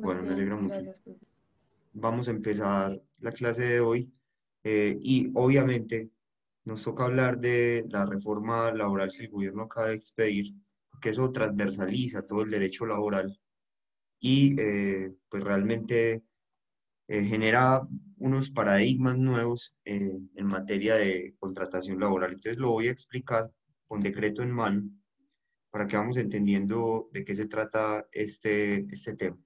Muy Bueno, me bien, alegra mucho. gracias, profe. Vamos a empezar la clase de hoy y obviamente nos toca hablar de la reforma laboral que el gobierno acaba de expedir, porque eso transversaliza todo el derecho laboral y pues realmente genera unos paradigmas nuevos en materia de contratación laboral. Entonces lo voy a explicar con decreto en mano para que vamos entendiendo de qué se trata este tema.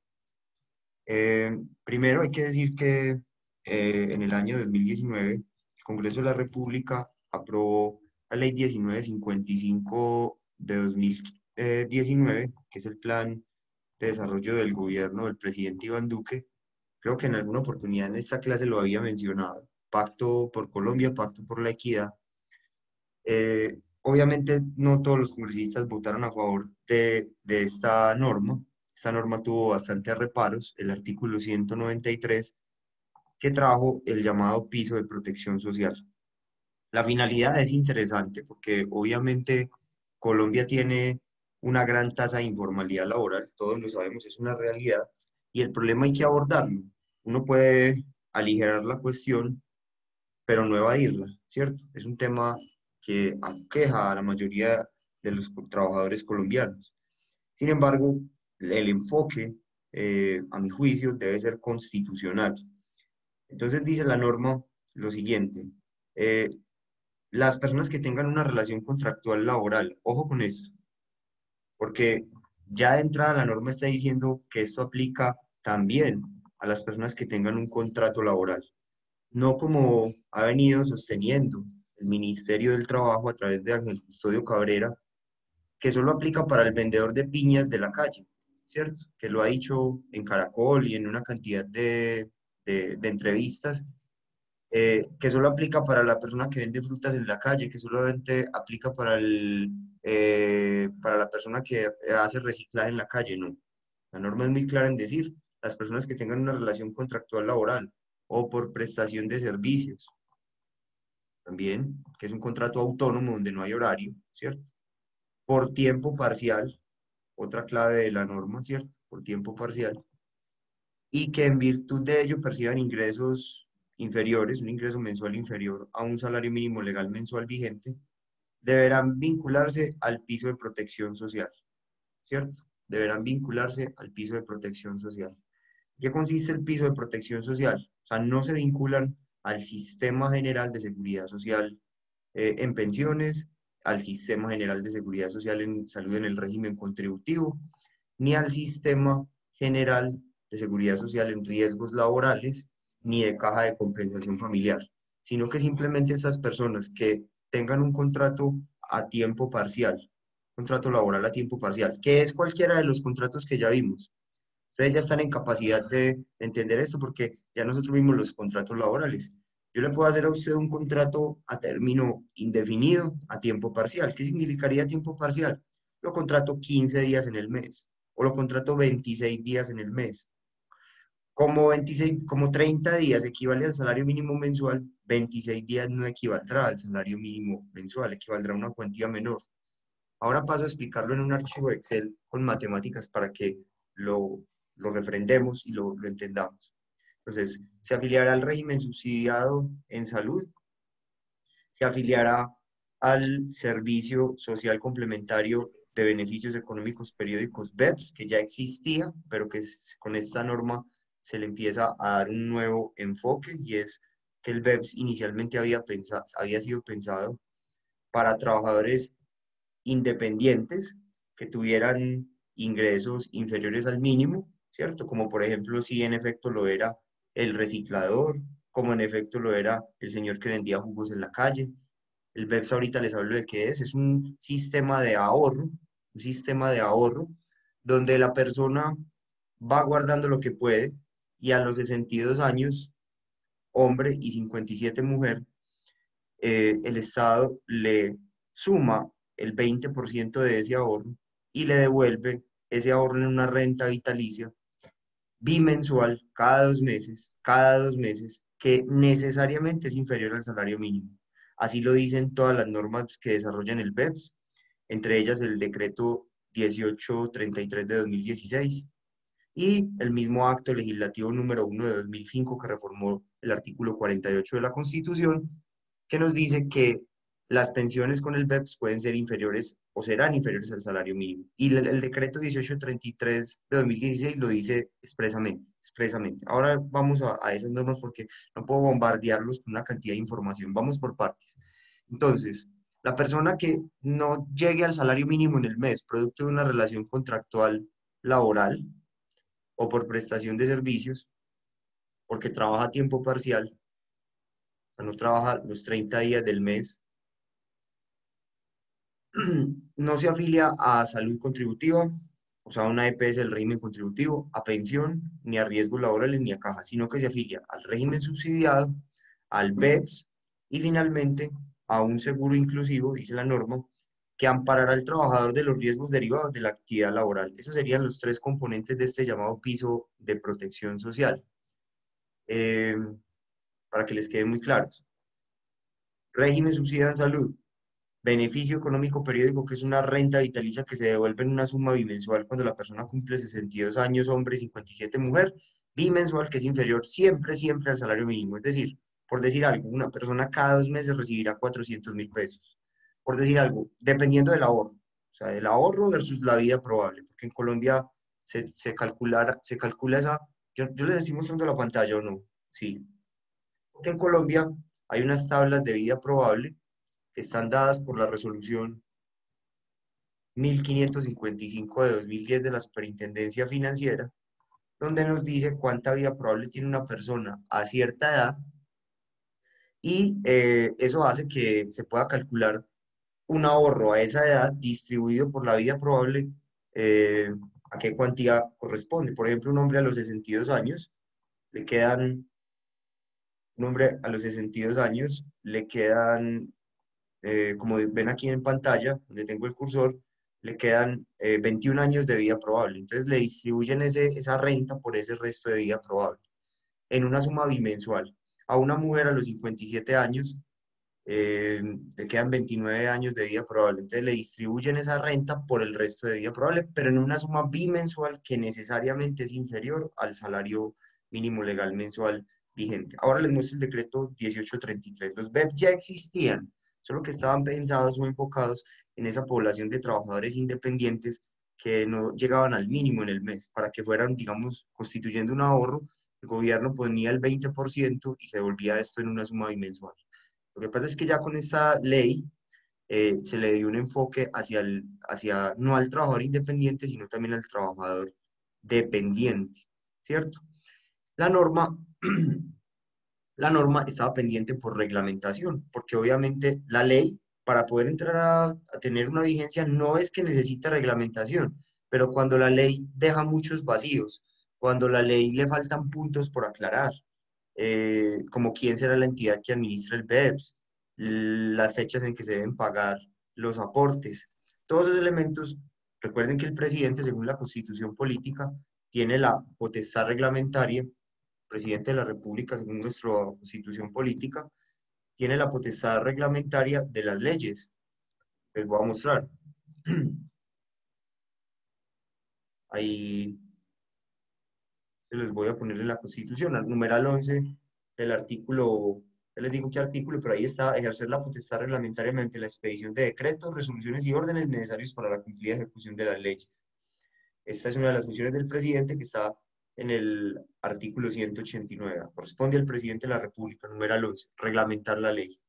Primero hay que decir que en el año 2019 el Congreso de la República aprobó la Ley 1955 de 2019, que es el Plan de Desarrollo del Gobierno del presidente Iván Duque. Creo que en alguna oportunidad en esta clase lo había mencionado. Pacto por Colombia, Pacto por la Equidad. Obviamente no todos los congresistas votaron a favor de esta norma. Esta norma tuvo bastantes reparos. El artículo 193 que trajo el llamado piso de protección social. La finalidad es interesante porque obviamente Colombia tiene una gran tasa de informalidad laboral, todos lo sabemos, es una realidad, y el problema hay que abordarlo. Uno puede aligerar la cuestión, pero no evadirla, ¿cierto? Es un tema que aqueja a la mayoría de los trabajadores colombianos. Sin embargo, el enfoque, a mi juicio, debe ser constitucional. Entonces dice la norma lo siguiente, eh, las personas que tengan una relación contractual laboral, ojo con esto, porque ya de entrada la norma está diciendo que esto aplica también a las personas que tengan un contrato laboral, no como ha venido sosteniendo el Ministerio del Trabajo a través de Ángel Custodio Cabrera, que solo aplica para el vendedor de piñas de la calle, ¿cierto? Que lo ha dicho en Caracol y en una cantidad de entrevistas, que solo aplica para la persona que vende frutas en la calle, que solamente aplica para la persona que hace reciclaje en la calle, no. La norma es muy clara en decir las personas que tengan una relación contractual laboral o por prestación de servicios, también, que es un contrato autónomo donde no hay horario, ¿cierto? Por tiempo parcial, otra clave de la norma, ¿cierto? Por tiempo parcial, y que en virtud de ello perciban ingresos inferiores, un ingreso mensual inferior a un salario mínimo legal mensual vigente, deberán vincularse al piso de protección social, ¿cierto? Deberán vincularse al piso de protección social. ¿Qué consiste el piso de protección social? O sea, no se vinculan al sistema general de seguridad social en pensiones, al sistema general de seguridad social en salud en el régimen contributivo, ni al sistema general de seguridad social en riesgos laborales, ni de caja de compensación familiar, sino que simplemente estas personas que tengan un contrato a tiempo parcial, contrato laboral a tiempo parcial, que es cualquiera de los contratos que ya vimos. Ustedes ya están en capacidad de entender esto porque ya nosotros vimos los contratos laborales. Yo le puedo hacer a usted un contrato a término indefinido, a tiempo parcial. ¿Qué significaría tiempo parcial? Lo contrato 15 días en el mes o lo contrato 26 días en el mes. Como 30 días equivale al salario mínimo mensual, 26 días no equivaldrá al salario mínimo mensual, equivaldrá a una cuantía menor. Ahora paso a explicarlo en un archivo de Excel con matemáticas para que lo, lo refrendemos y lo entendamos. Entonces, se afiliará al régimen subsidiado en salud, se afiliará al Servicio Social Complementario de Beneficios Económicos Periódicos BEPS, que ya existía, pero que con esta norma se le empieza a dar un nuevo enfoque y es que el BEPS inicialmente había sido pensado para trabajadores independientes que tuvieran ingresos inferiores al mínimo, ¿cierto? Como por ejemplo si en efecto lo era el reciclador, como en efecto lo era el señor que vendía jugos en la calle. El BEPS ahorita les hablo de qué es un sistema de ahorro, un sistema de ahorro donde la persona va guardando lo que puede y a los 62 años, hombre, y 57 mujer, el Estado le suma el 20% de ese ahorro y le devuelve ese ahorro en una renta vitalicia bimensual cada 2 meses, que necesariamente es inferior al salario mínimo. Así lo dicen todas las normas que desarrollan el BEPS, entre ellas el decreto 1833 de 2016. y el mismo acto legislativo número 1 de 2005 que reformó el artículo 48 de la Constitución, que nos dice que las pensiones con el BEPS pueden ser inferiores o serán inferiores al salario mínimo. Y el decreto 1833 de 2016 lo dice expresamente, expresamente. Ahora vamos a esas normas porque no puedo bombardearlos con una cantidad de información. Vamos por partes. Entonces, la persona que no llegue al salario mínimo en el mes, producto de una relación contractual laboral o por prestación de servicios, porque trabaja a tiempo parcial, o sea, no trabaja los 30 días del mes, no se afilia a salud contributiva, o sea, a una EPS del régimen contributivo, a pensión, ni a riesgos laborales, ni a caja, sino que se afilia al régimen subsidiado, al BEPS y finalmente a un seguro inclusivo, dice la norma, que amparará al trabajador de los riesgos derivados de la actividad laboral. Esos serían los tres componentes de este llamado piso de protección social. Eh, para que les quede muy claros. Régimen subsidiado en salud, beneficio económico periódico, que es una renta vitalicia que se devuelve en una suma bimensual cuando la persona cumple 62 años, hombre, 57 mujer, bimensual que es inferior siempre, siempre al salario mínimo. Es decir, por decir algo, una persona cada 2 meses recibirá 400.000 pesos. Por decir algo, dependiendo del ahorro, o sea, del ahorro versus la vida probable, porque en Colombia se calcula esa, yo les estoy mostrando la pantalla o no, sí, porque en Colombia hay unas tablas de vida probable que están dadas por la resolución 1555 de 2010 de la Superintendencia Financiera, donde nos dice cuánta vida probable tiene una persona a cierta edad y eso hace que se pueda calcular un ahorro a esa edad distribuido por la vida probable, eh, a qué cuantía corresponde. Por ejemplo, un hombre a los 62 años, le quedan, un hombre a los 62 años, le quedan como ven aquí en pantalla, donde tengo el cursor, le quedan 21 años de vida probable. Entonces le distribuyen esa renta por ese resto de vida probable en una suma bimensual. A una mujer a los 57 años le quedan 29 años de vida probable. Entonces le distribuyen esa renta por el resto de vida probable, pero en una suma bimensual que necesariamente es inferior al salario mínimo legal mensual vigente. Ahora les muestro el decreto 1833. Los BEP ya existían, solo que estaban pensados o enfocados en esa población de trabajadores independientes que no llegaban al mínimo en el mes, para que fueran, digamos, constituyendo un ahorro, el gobierno ponía el 20% y se volvía esto en una suma bimensual. Lo que pasa es que ya con esta ley se le dio un enfoque hacia no al trabajador independiente, sino también al trabajador dependiente, ¿cierto? La norma, la norma estaba pendiente por reglamentación, porque obviamente la ley, para poder entrar a tener una vigencia, no es que necesite reglamentación, pero cuando la ley deja muchos vacíos, cuando la ley le faltan puntos por aclarar, como quién será la entidad que administra el BEPS, las fechas en que se deben pagar los aportes. Todos esos elementos, recuerden que el presidente, según la Constitución Política, tiene la potestad reglamentaria, presidente de la República, según nuestra Constitución Política, tiene la potestad reglamentaria de las leyes. Les voy a mostrar. Ahí se los voy a poner en la Constitución, al numeral 11 del artículo, ya les digo qué artículo, pero ahí está, ejercer la potestad reglamentaria mediante la expedición de decretos, resoluciones y órdenes necesarios para la cumplida ejecución de las leyes. Esta es una de las funciones del presidente que está en el artículo 189. Corresponde al presidente de la República, numeral 11, reglamentar la ley.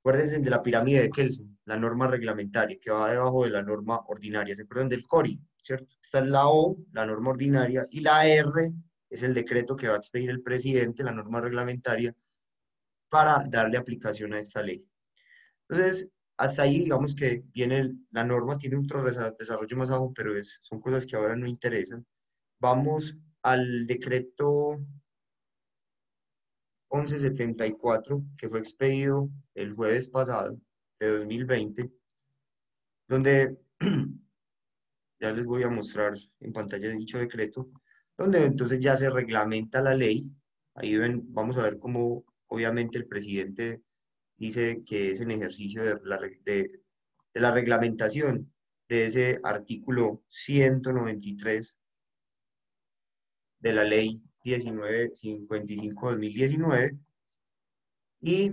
Acuérdense de la pirámide de Kelsen, la norma reglamentaria que va debajo de la norma ordinaria. ¿Se acuerdan del CORI? ¿Cierto? Esta es la O, la norma ordinaria, y la R es el decreto que va a expedir el presidente, la norma reglamentaria, para darle aplicación a esta ley. Entonces, hasta ahí digamos que viene la norma, tiene otro desarrollo más abajo, pero son cosas que ahora no interesan. Vamos al decreto 1174 que fue expedido el jueves pasado de 2020, donde ya les voy a mostrar en pantalla dicho decreto, donde entonces ya se reglamenta la ley. Ahí ven, vamos a ver cómo obviamente el presidente dice que es en ejercicio de la reglamentación de ese artículo 193 de la ley 1955-2019 y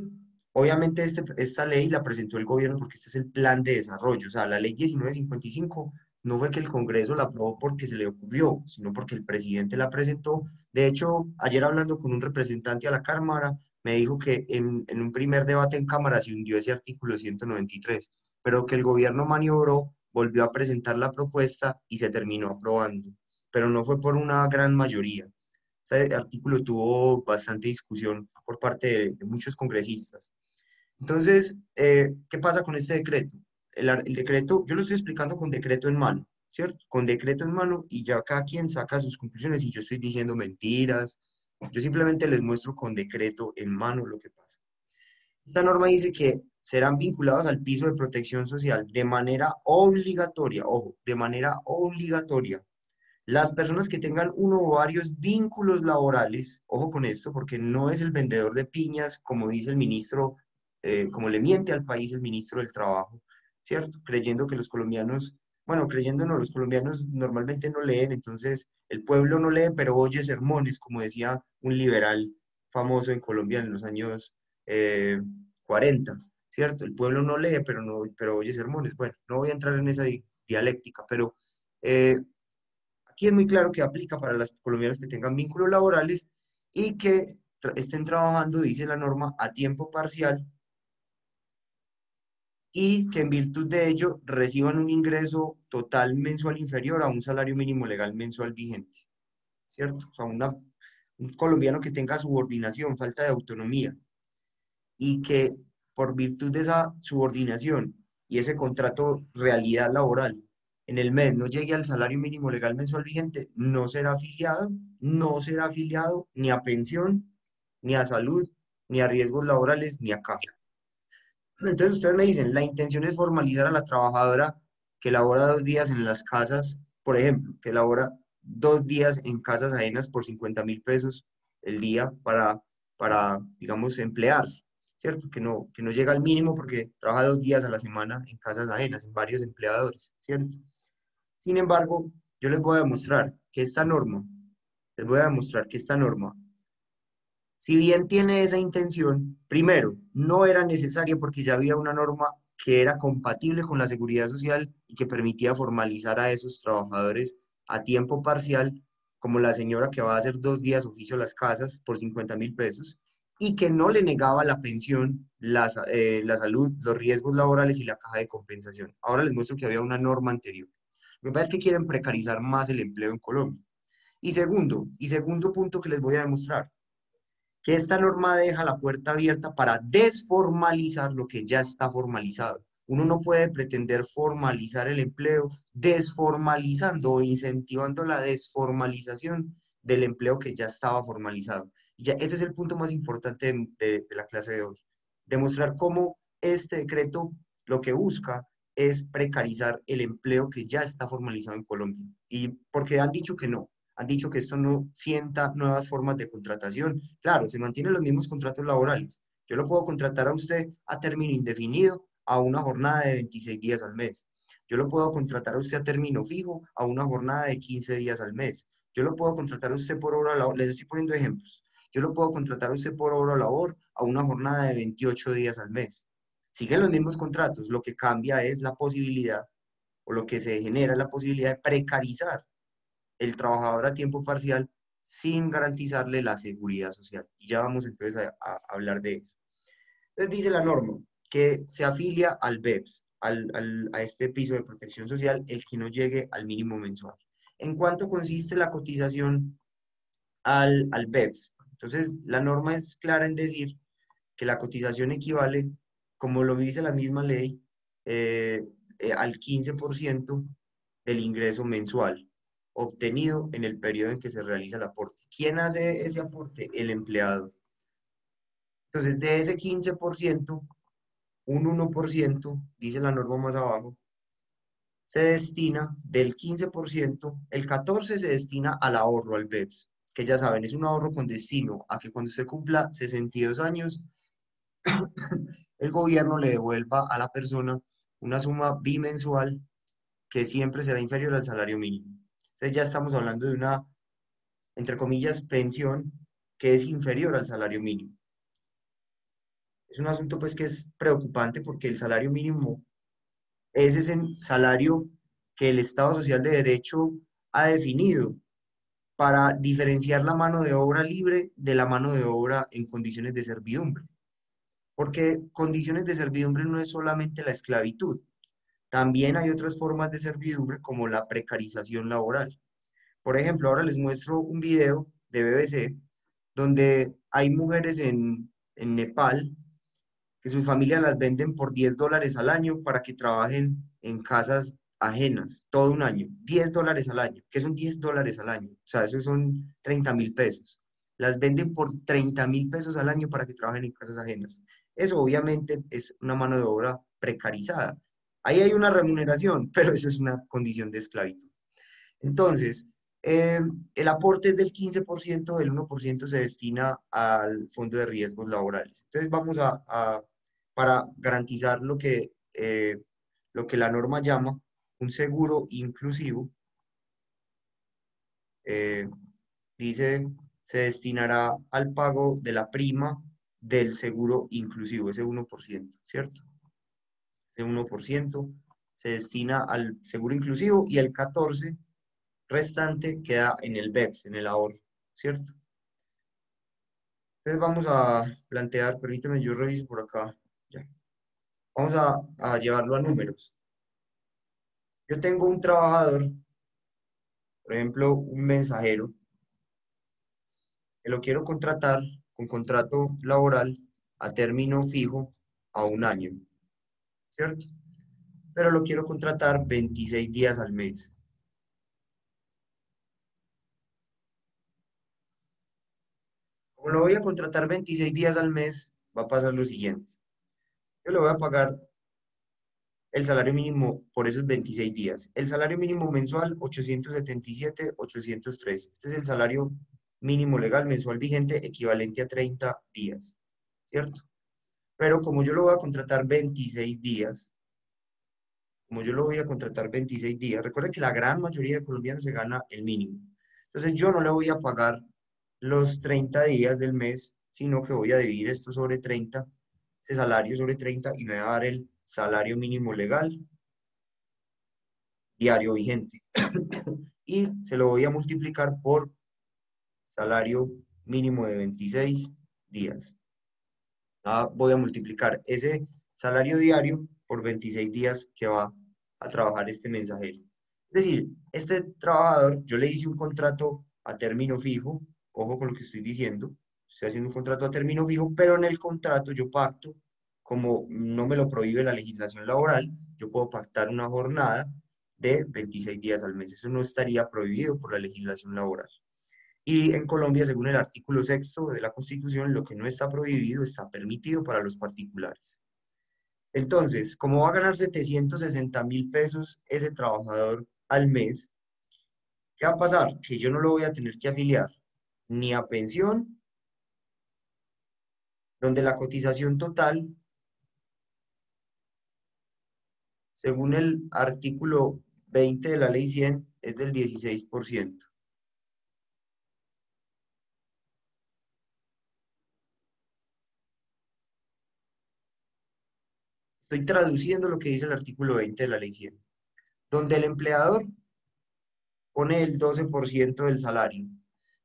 obviamente esta ley la presentó el gobierno porque este es el plan de desarrollo. O sea, la ley 1955 no fue que el Congreso la aprobó porque se le ocurrió, sino porque el presidente la presentó. De hecho, ayer hablando con un representante a la Cámara, me dijo que en un primer debate en Cámara se hundió ese artículo 193, pero que el gobierno maniobró, volvió a presentar la propuesta y se terminó aprobando. Pero no fue por una gran mayoría. Este artículo tuvo bastante discusión por parte de muchos congresistas. Entonces, ¿qué pasa con este decreto? El decreto, yo lo estoy explicando con decreto en mano, ¿cierto? Con decreto en mano y ya cada quien saca sus conclusiones y yo estoy diciendo mentiras. Yo simplemente les muestro con decreto en mano lo que pasa. Esta norma dice que serán vinculados al piso de protección social de manera obligatoria, ojo, de manera obligatoria las personas que tengan uno o varios vínculos laborales, ojo con esto, porque no es el vendedor de piñas, como dice el ministro, como le miente al país el ministro del Trabajo, ¿cierto? Creyendo que los colombianos, bueno, creyendo no, los colombianos normalmente no leen, entonces el pueblo no lee, pero oye sermones, como decía un liberal famoso en Colombia en los años 40, ¿cierto? El pueblo no lee, pero, no, pero oye sermones. Bueno, no voy a entrar en esa dialéctica, pero... eh, aquí es muy claro que aplica para las colombianas que tengan vínculos laborales y que estén trabajando, dice la norma, a tiempo parcial y que en virtud de ello reciban un ingreso total mensual inferior a un salario mínimo legal mensual vigente, ¿cierto? O sea, un colombiano que tenga subordinación, falta de autonomía y que por virtud de esa subordinación y ese contrato realidad laboral en el mes no llegue al salario mínimo legal mensual vigente, no será afiliado ni a pensión, ni a salud, ni a riesgos laborales, ni a caja. Entonces ustedes me dicen, la intención es formalizar a la trabajadora que labora 2 días en las casas, por ejemplo, que labora 2 días en casas ajenas por 50.000 pesos el día digamos, emplearse, ¿cierto? Que no llega al mínimo porque trabaja 2 días a la semana en casas ajenas, en varios empleadores, ¿cierto? Sin embargo, yo les voy a demostrar que esta norma, les voy a demostrar que esta norma si bien tiene esa intención, primero, no era necesaria porque ya había una norma que era compatible con la seguridad social y que permitía formalizar a esos trabajadores a tiempo parcial, como la señora que va a hacer 2 días oficio a las casas por 50.000 pesos, y que no le negaba la pensión, la salud, los riesgos laborales y la caja de compensación. Ahora les muestro que había una norma anterior. Lo que pasa es que quieren precarizar más el empleo en Colombia. Y segundo punto que les voy a demostrar que esta norma deja la puerta abierta para desformalizar lo que ya está formalizado. Uno no puede pretender formalizar el empleo desformalizando o incentivando la desformalización del empleo que ya estaba formalizado. Y ya ese es el punto más importante de la clase de hoy. Demostrar cómo este decreto lo que busca es precarizar el empleo que ya está formalizado en Colombia. Y porque han dicho que no, han dicho que esto no sienta nuevas formas de contratación. Claro, se mantienen los mismos contratos laborales. Yo lo puedo contratar a usted a término indefinido a una jornada de 26 días al mes. Yo lo puedo contratar a usted a término fijo a una jornada de 15 días al mes. Yo lo puedo contratar a usted por hora labor, les estoy poniendo ejemplos. Yo lo puedo contratar a usted por hora labor a una jornada de 28 días al mes. Siguen los mismos contratos, lo que cambia es la posibilidad o lo que se genera es la posibilidad de precarizar el trabajador a tiempo parcial sin garantizarle la seguridad social. Y ya vamos entonces a hablar de eso. Entonces dice la norma que se afilia al BEPS, a este piso de protección social, el que no llegue al mínimo mensual. ¿En cuánto consiste la cotización al BEPS? Entonces, la norma es clara en decir que la cotización equivale, como lo dice la misma ley, al 15% del ingreso mensual obtenido en el periodo en que se realiza el aporte. ¿Quién hace ese aporte? El empleado. Entonces, de ese 15%, un 1%, dice la norma más abajo, se destina del 15%, el 14% se destina al ahorro, al BEPS, que ya saben, es un ahorro con destino a que cuando usted cumpla 62 años, el gobierno le devuelva a la persona una suma bimensual que siempre será inferior al salario mínimo. Entonces ya estamos hablando de una entre comillas, pensión que es inferior al salario mínimo. Es un asunto pues que es preocupante porque el salario mínimo es ese salario que el Estado Social de Derecho ha definido para diferenciar la mano de obra libre de la mano de obra en condiciones de servidumbre. Porque condiciones de servidumbre no es solamente la esclavitud, también hay otras formas de servidumbre como la precarización laboral. Por ejemplo, ahora les muestro un video de BBC donde hay mujeres en Nepal que sus familias las venden por $10 al año para que trabajen en casas ajenas todo un año. $10 al año. ¿Qué son $10 al año? O sea, eso son 30.000 pesos. Las venden por 30.000 pesos al año para que trabajen en casas ajenas. Eso obviamente es una mano de obra precarizada. Ahí hay una remuneración, pero eso es una condición de esclavitud. Entonces, el aporte es del 15%, del 1% se destina al fondo de riesgos laborales. Entonces, para garantizar lo que la norma llama un seguro inclusivo, eh, dice, se destinará al pago de la prima del seguro inclusivo, ese 1%, ¿cierto? Ese 1% se destina al seguro inclusivo y el 14% restante queda en el BEPS, en el ahorro, ¿cierto? Entonces vamos a plantear, permíteme, yo reviso por acá, ya. Vamos a llevarlo a números. Yo tengo un trabajador, por ejemplo, un mensajero, que lo quiero contratar con contrato laboral a término fijo a un año, ¿cierto? Pero lo quiero contratar 26 días al mes. Como lo voy a contratar 26 días al mes, va a pasar lo siguiente. Yo le voy a pagar el salario mínimo por esos 26 días. El salario mínimo mensual, 877,803. Este es el salario mínimo legal mensual vigente, equivalente a 30 días, ¿cierto? Pero como yo lo voy a contratar 26 días, como yo lo voy a contratar 26 días, recuerda que la gran mayoría de colombianos se gana el mínimo. Entonces yo no le voy a pagar los 30 días del mes, sino que voy a dividir esto sobre 30, ese salario sobre 30, y me va a dar el salario mínimo legal diario vigente. Y se lo voy a multiplicar por salario mínimo de 26 días. Voy a multiplicar ese salario diario por 26 días que va a trabajar este mensajero. Es decir, este trabajador, yo le hice un contrato a término fijo, ojo con lo que estoy diciendo, estoy haciendo un contrato a término fijo, pero en el contrato yo pacto, como no me lo prohíbe la legislación laboral, yo puedo pactar una jornada de 26 días al mes. Eso no estaría prohibido por la legislación laboral. Y en Colombia, según el artículo sexto de la Constitución, lo que no está prohibido está permitido para los particulares. Entonces, como va a ganar 760.000 pesos ese trabajador al mes, ¿qué va a pasar? Que yo no lo voy a tener que afiliar ni a pensión, donde la cotización total, según el artículo 20 de la Ley 100, es del 16%. Estoy traduciendo lo que dice el artículo 20 de la Ley 100, donde el empleador pone el 12% del salario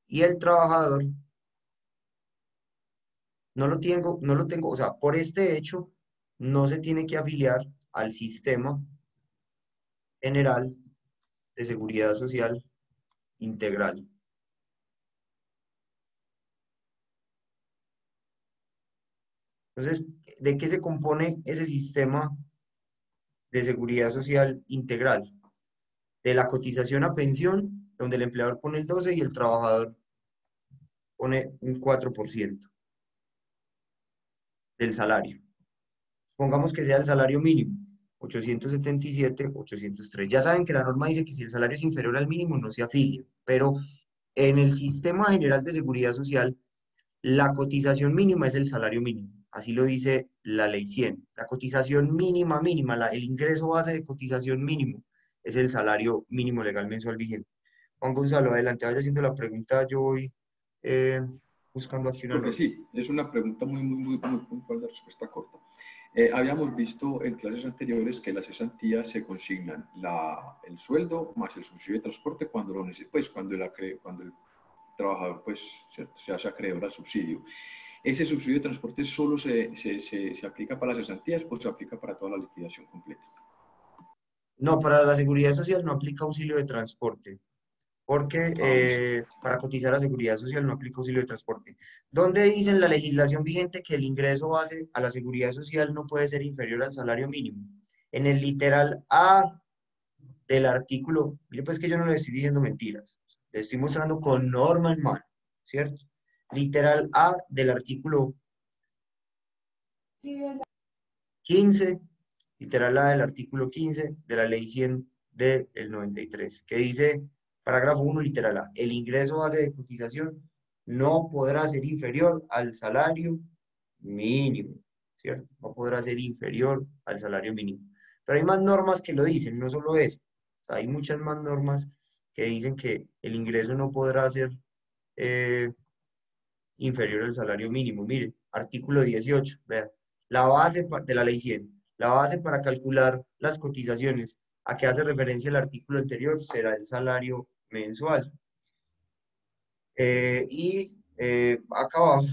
y el trabajador no lo tengo, o sea, por este hecho no se tiene que afiliar al sistema general de seguridad social integral. Entonces, ¿de qué se compone ese sistema de seguridad social integral? De la cotización a pensión, donde el empleador pone el 12 y el trabajador pone un 4% del salario. Pongamos que sea el salario mínimo, 877,803. Ya saben que la norma dice que si el salario es inferior al mínimo no se afilia, pero en el sistema general de seguridad social, la cotización mínima es el salario mínimo. Así lo dice la ley 100. La cotización mínima, mínima, el ingreso base de cotización mínimo es el salario mínimo legal mensual vigente. Juan Gonzalo, adelante, vaya haciendo la pregunta, yo voy eh, buscando Sí, aquí una profe, nota. sí, es una pregunta muy puntual de respuesta corta. Habíamos visto en clases anteriores que las cesantías se consignan el sueldo más el subsidio de transporte cuando lo pues, cuando el trabajador pues, ¿cierto? Se hace acreedor al subsidio. ¿Ese subsidio de transporte solo se aplica para las cesantías o se aplica para toda la liquidación completa? No, para la seguridad social no aplica auxilio de transporte, porque Ah, listo. para cotizar a seguridad social no aplica auxilio de transporte. ¿Dónde dice en la legislación vigente que el ingreso base a la seguridad social no puede ser inferior al salario mínimo? En el literal A del artículo, mire pues que yo no le estoy diciendo mentiras, le estoy mostrando con norma en mano, ¿cierto? Literal A del artículo 15, literal A del artículo 15 de la ley 100 del 93, que dice, parágrafo 1, literal A, el ingreso base de cotización no podrá ser inferior al salario mínimo, ¿cierto? No podrá ser inferior al salario mínimo. Pero hay más normas que lo dicen, no solo eso. O sea, hay muchas más normas que dicen que el ingreso no podrá ser eh, inferior al salario mínimo. Mire, artículo 18, vea, la base de la ley 100, la base para calcular las cotizaciones a que hace referencia el artículo anterior será el salario mensual. Acá abajo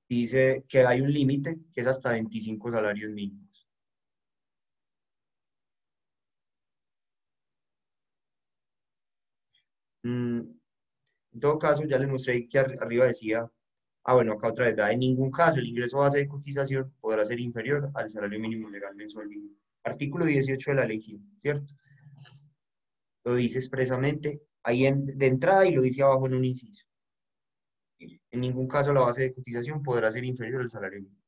dice que hay un límite que es hasta 25 salarios mínimos. Mm, en todo caso, ya les mostré que arriba decía, bueno, acá otra vez, vea, en ningún caso el ingreso base de cotización podrá ser inferior al salario mínimo legal mensual mínimo. Artículo 18 de la ley 100, ¿cierto? Lo dice expresamente ahí de entrada y lo dice abajo en un inciso. En ningún caso la base de cotización podrá ser inferior al salario mínimo.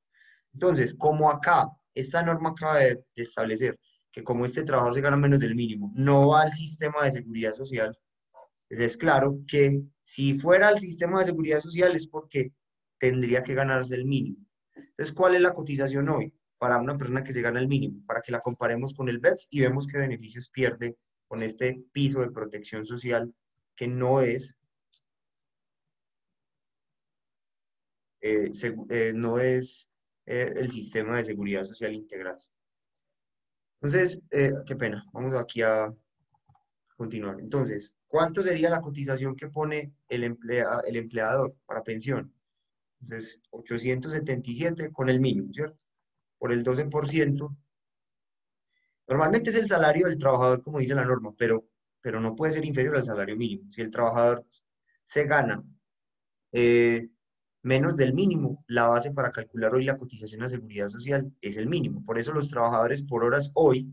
Entonces, como acá, esta norma acaba de establecer que como este trabajador se gana menos del mínimo, no va al sistema de seguridad social, pues es claro que si fuera al sistema de seguridad social es porque tendría que ganarse el mínimo. Entonces, ¿cuál es la cotización hoy para una persona que se gana el mínimo? Para que la comparemos con el BEPS y vemos qué beneficios pierde con este piso de protección social que no es el sistema de seguridad social integral. Entonces, qué pena, vamos aquí a continuar. Entonces, ¿cuánto sería la cotización que pone el empleador para pensión? Entonces, 877 con el mínimo, ¿cierto? Por el 12%. Normalmente es el salario del trabajador, como dice la norma, pero no puede ser inferior al salario mínimo. Si el trabajador se gana eh, menos del mínimo, la base para calcular hoy la cotización a seguridad social es el mínimo. Por eso los trabajadores por horas hoy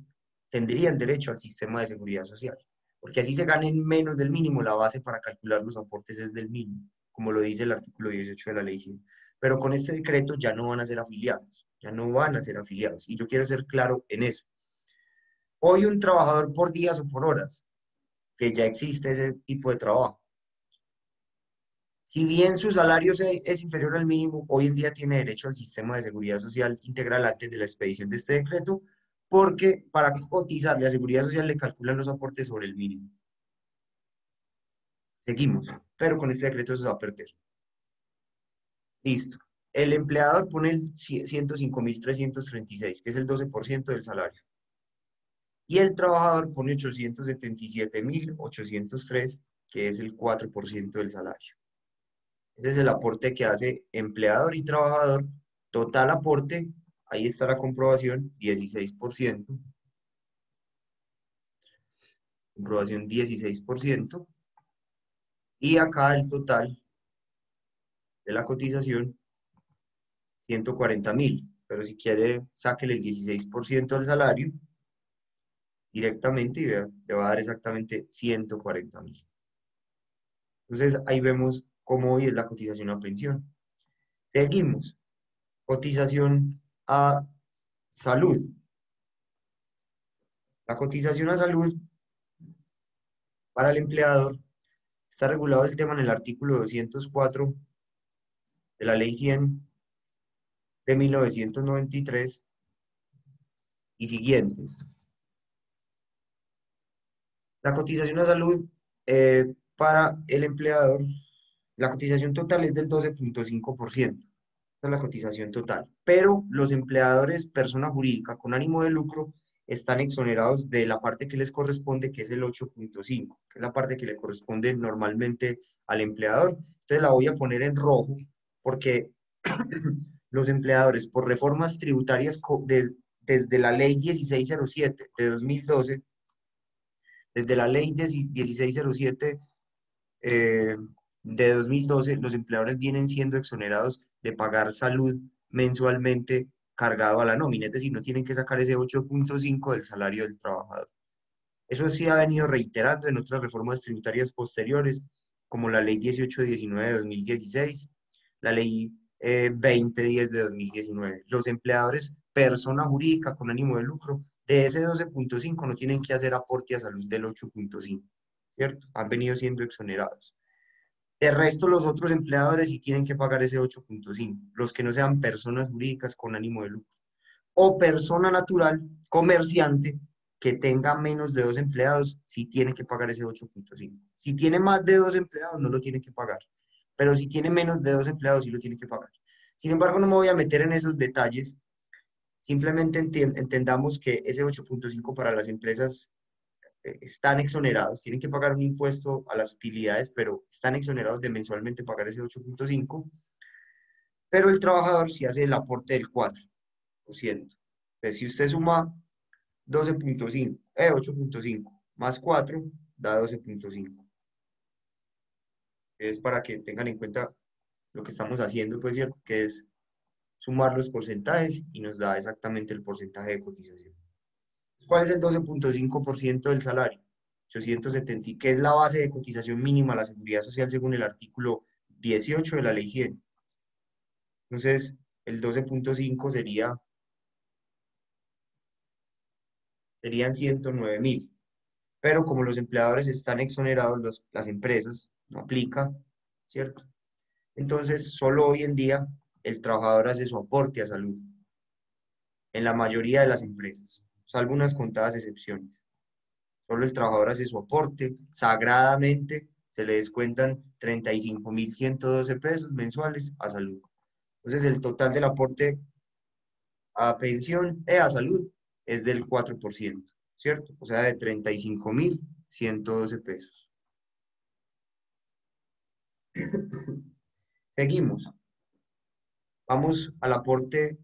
tendrían derecho al sistema de seguridad social. Porque así se ganen menos del mínimo, la base para calcular los aportes es del mínimo, como lo dice el artículo 18 de la ley 100. Pero con este decreto ya no van a ser afiliados, ya no van a ser afiliados. Y yo quiero ser claro en eso. Hoy un trabajador por días o por horas, que ya existe ese tipo de trabajo. Si bien su salario es inferior al mínimo, hoy en día tiene derecho al sistema de seguridad social integral antes de la expedición de este decreto, porque para cotizarle a seguridad social le calculan los aportes sobre el mínimo. Seguimos, pero con este decreto se va a perder. Listo. El empleador pone el 105.336, que es el 12% del salario. Y el trabajador pone 877.803, que es el 4% del salario. Ese es el aporte que hace empleador y trabajador. Total aporte, ahí está la comprobación, 16%. Comprobación 16%. Y acá el total de la cotización, 140.000. Pero si quiere, sáquele el 16% del salario directamente y vea, le va a dar exactamente 140.000. Entonces ahí vemos cómo hoy es la cotización a pensión. Seguimos. Cotización a salud. La cotización a salud para el empleador está regulado el tema en el artículo 204 de la ley 100 de 1993 y siguientes. La cotización a salud para el empleador, la cotización total es del 12,5%. Esa es la cotización total. Pero los empleadores, persona jurídica con ánimo de lucro, están exonerados de la parte que les corresponde, que es el 8,5, que es la parte que le corresponde normalmente al empleador. Entonces la voy a poner en rojo porque los empleadores, por reformas tributarias desde la ley 1607 de 2012, desde la ley 1607 eh, de 2012, los empleadores vienen siendo exonerados de pagar salud mensualmente cargado a la nómina, es decir, no tienen que sacar ese 8,5 del salario del trabajador. Eso sí ha venido reiterando en otras reformas tributarias posteriores, como la ley 1819 de 2016, la ley 2010 de 2019. Los empleadores, persona jurídica con ánimo de lucro, de ese 12,5 no tienen que hacer aporte a salud del 8,5, ¿cierto? Han venido siendo exonerados. El resto, los otros empleadores sí tienen que pagar ese 8,5, los que no sean personas jurídicas con ánimo de lucro. O persona natural, comerciante, que tenga menos de 2 empleados, sí tiene que pagar ese 8,5. Si tiene más de 2 empleados, no lo tiene que pagar. Pero si tiene menos de 2 empleados, sí lo tiene que pagar. Sin embargo, no me voy a meter en esos detalles. Simplemente entendamos que ese 8,5 para las empresas están exonerados, tienen que pagar un impuesto a las utilidades, pero están exonerados de mensualmente pagar ese 8,5, pero el trabajador sí hace el aporte del 4%. Entonces, si usted suma 8,5 más 4 da 12,5. Es para que tengan en cuenta lo que estamos haciendo, pues, ¿cierto? Que es sumar los porcentajes y nos da exactamente el porcentaje de cotización. ¿Cuál es el 12,5% del salario? 870, que es la base de cotización mínima a la seguridad social según el artículo 18 de la ley 100. Entonces, el 12,5 serían 109.000. Pero como los empleadores están exonerados, las empresas, no aplica, ¿cierto? Entonces, solo hoy en día el trabajador hace su aporte a salud, en la mayoría de las empresas, salvo unas contadas excepciones. Solo el trabajador hace su aporte, sagradamente se le descuentan 35.112 pesos mensuales a salud. Entonces, el total del aporte a pensión y a salud es del 4%, ¿cierto? O sea, de 35.112 pesos. Seguimos. Vamos al aporte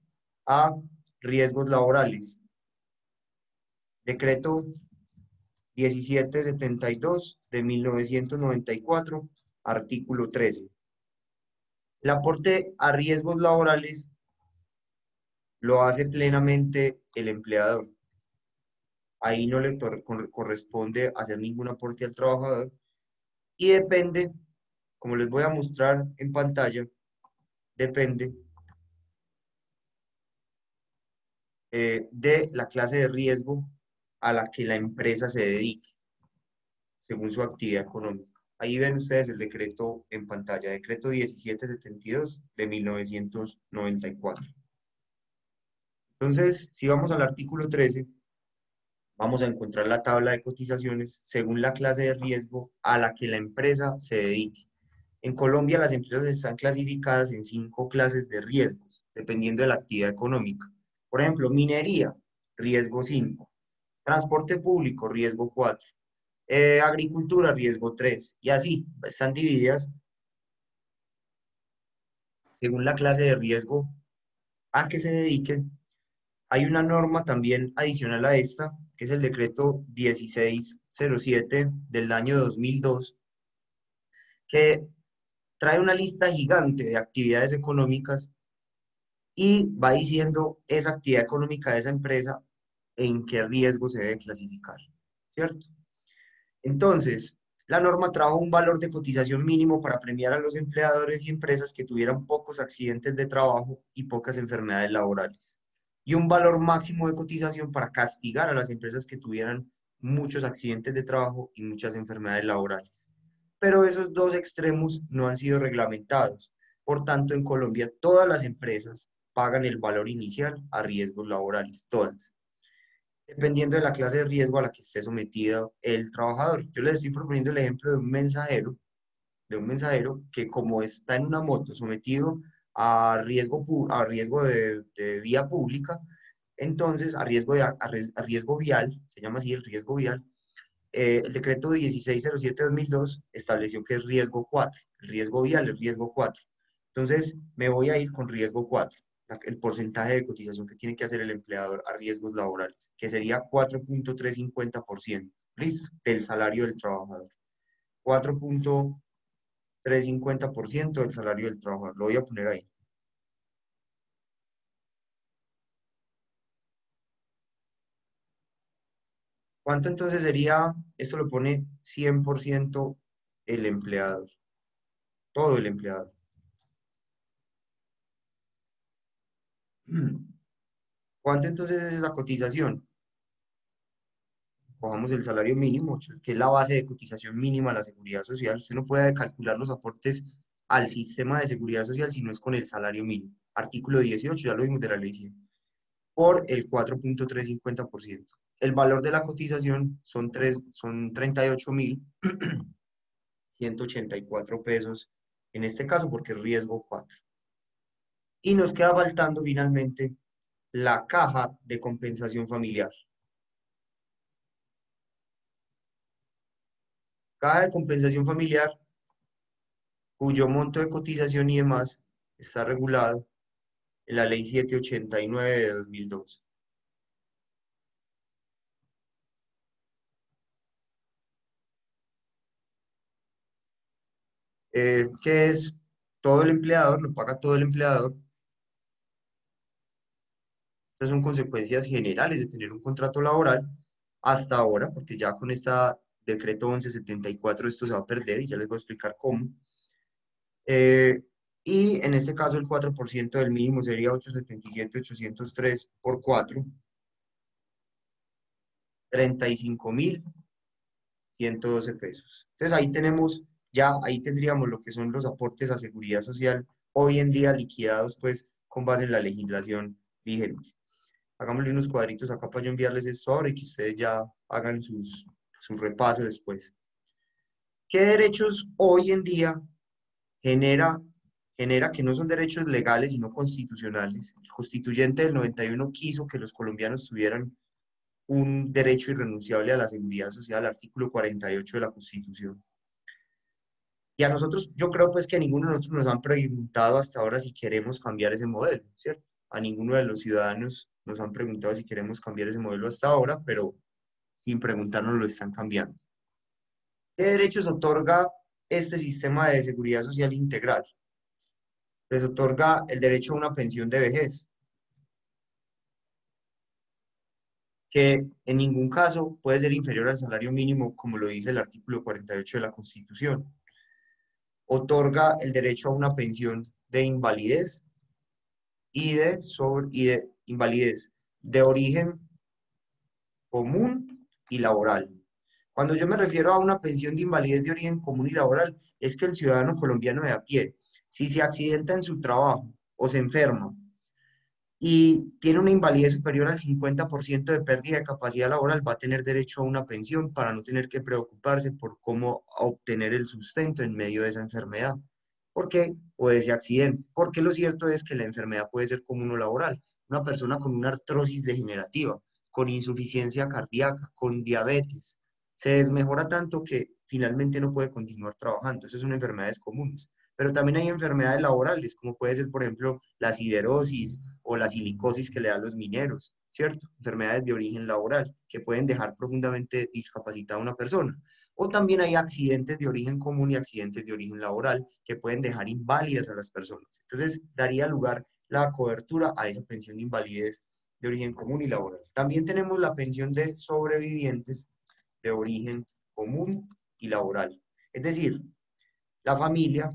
a riesgos laborales. Decreto 1772 de 1994, artículo 13. El aporte a riesgos laborales lo hace plenamente el empleador. Ahí no le corresponde hacer ningún aporte al trabajador y depende, como les voy a mostrar en pantalla, depende de la clase de riesgo a la que la empresa se dedique, según su actividad económica. Ahí ven ustedes el decreto en pantalla, decreto 1772 de 1994. Entonces, si vamos al artículo 13, vamos a encontrar la tabla de cotizaciones según la clase de riesgo a la que la empresa se dedique. En Colombia, las empresas están clasificadas en 5 clases de riesgos, dependiendo de la actividad económica. Por ejemplo, minería, riesgo 5. Transporte público, riesgo 4. Agricultura, riesgo 3. Y así, están divididas según la clase de riesgo a que se dediquen. Hay una norma también adicional a esta, que es el decreto 1607 del año 2002, que trae una lista gigante de actividades económicas y va diciendo esa actividad económica de esa empresa en qué riesgo se debe clasificar, ¿cierto? Entonces, la norma trajo un valor de cotización mínimo para premiar a los empleadores y empresas que tuvieran pocos accidentes de trabajo y pocas enfermedades laborales, y un valor máximo de cotización para castigar a las empresas que tuvieran muchos accidentes de trabajo y muchas enfermedades laborales. Pero esos dos extremos no han sido reglamentados. Por tanto, en Colombia todas las empresas pagan el valor inicial a riesgos laborales, todas. dependiendo de la clase de riesgo a la que esté sometido el trabajador. Yo les estoy proponiendo el ejemplo de un mensajero que como está en una moto sometido a riesgo de vía pública, entonces a riesgo, a riesgo vial, se llama así el riesgo vial, el decreto 1607/2002 estableció que es riesgo 4, el riesgo vial es riesgo 4. Entonces me voy a ir con riesgo 4, el porcentaje de cotización que tiene que hacer el empleador a riesgos laborales, que sería 4,350%, ¿listo? Del salario del trabajador. 4,350% del salario del trabajador. Lo voy a poner ahí. ¿Cuánto entonces sería? Esto lo pone 100% el empleador, todo el empleador. ¿Cuánto entonces es esa cotización? Cojamos el salario mínimo, que es la base de cotización mínima a la seguridad social. Usted no puede calcular los aportes al sistema de seguridad social si no es con el salario mínimo. Artículo 18, ya lo vimos de la ley 100, por el 4,350%. El valor de la cotización son 38.184 pesos, en este caso porque es riesgo 4. Y nos queda faltando finalmente la caja de compensación familiar. Caja de compensación familiar cuyo monto de cotización y demás está regulado en la Ley 789 de 2002. ¿Qué es? Todo el empleador, lo paga todo el empleador. Estas son consecuencias generales de tener un contrato laboral hasta ahora, porque ya con este decreto 1174 esto se va a perder y ya les voy a explicar cómo. Y en este caso el 4% del mínimo sería 877.803 por 4, 35.112 pesos. Entonces ahí tenemos, ya ahí tendríamos lo que son los aportes a seguridad social hoy en día liquidados pues con base en la legislación vigente. Hagámosle unos cuadritos acá para yo enviarles esto ahora y que ustedes ya hagan su repaso después. ¿Qué derechos hoy en día genera, genera que no son derechos legales sino constitucionales? El constituyente del 91 quiso que los colombianos tuvieran un derecho irrenunciable a la seguridad social, artículo 48 de la Constitución. Y a nosotros, yo creo pues que a ninguno de nosotros nos han preguntado hasta ahora si queremos cambiar ese modelo, ¿cierto? A ninguno de los ciudadanos nos han preguntado si queremos cambiar ese modelo hasta ahora, pero sin preguntarnos lo están cambiando. ¿Qué derechos otorga este sistema de seguridad social integral? Les otorga el derecho a una pensión de vejez, que en ningún caso puede ser inferior al salario mínimo, como lo dice el artículo 48 de la Constitución. Otorga el derecho a una pensión de invalidez y de invalidez de origen común y laboral. Cuando yo me refiero a una pensión de invalidez de origen común y laboral, es que el ciudadano colombiano de a pie, si se accidenta en su trabajo o se enferma y tiene una invalidez superior al 50% de pérdida de capacidad laboral, va a tener derecho a una pensión para no tener que preocuparse por cómo obtener el sustento en medio de esa enfermedad. ¿Por qué? O de ese accidente. Porque lo cierto es que la enfermedad puede ser común o laboral. Una persona con una artrosis degenerativa, con insuficiencia cardíaca, con diabetes, se desmejora tanto que finalmente no puede continuar trabajando. Esas son enfermedades comunes. Pero también hay enfermedades laborales, como puede ser, por ejemplo, la siderosis o la silicosis que le dan los mineros, ¿cierto? Enfermedades de origen laboral que pueden dejar profundamente discapacitada a una persona. O también hay accidentes de origen común y accidentes de origen laboral que pueden dejar inválidas a las personas. Entonces, daría lugar la cobertura a esa pensión de invalidez de origen común y laboral. También tenemos la pensión de sobrevivientes de origen común y laboral. Es decir, la familia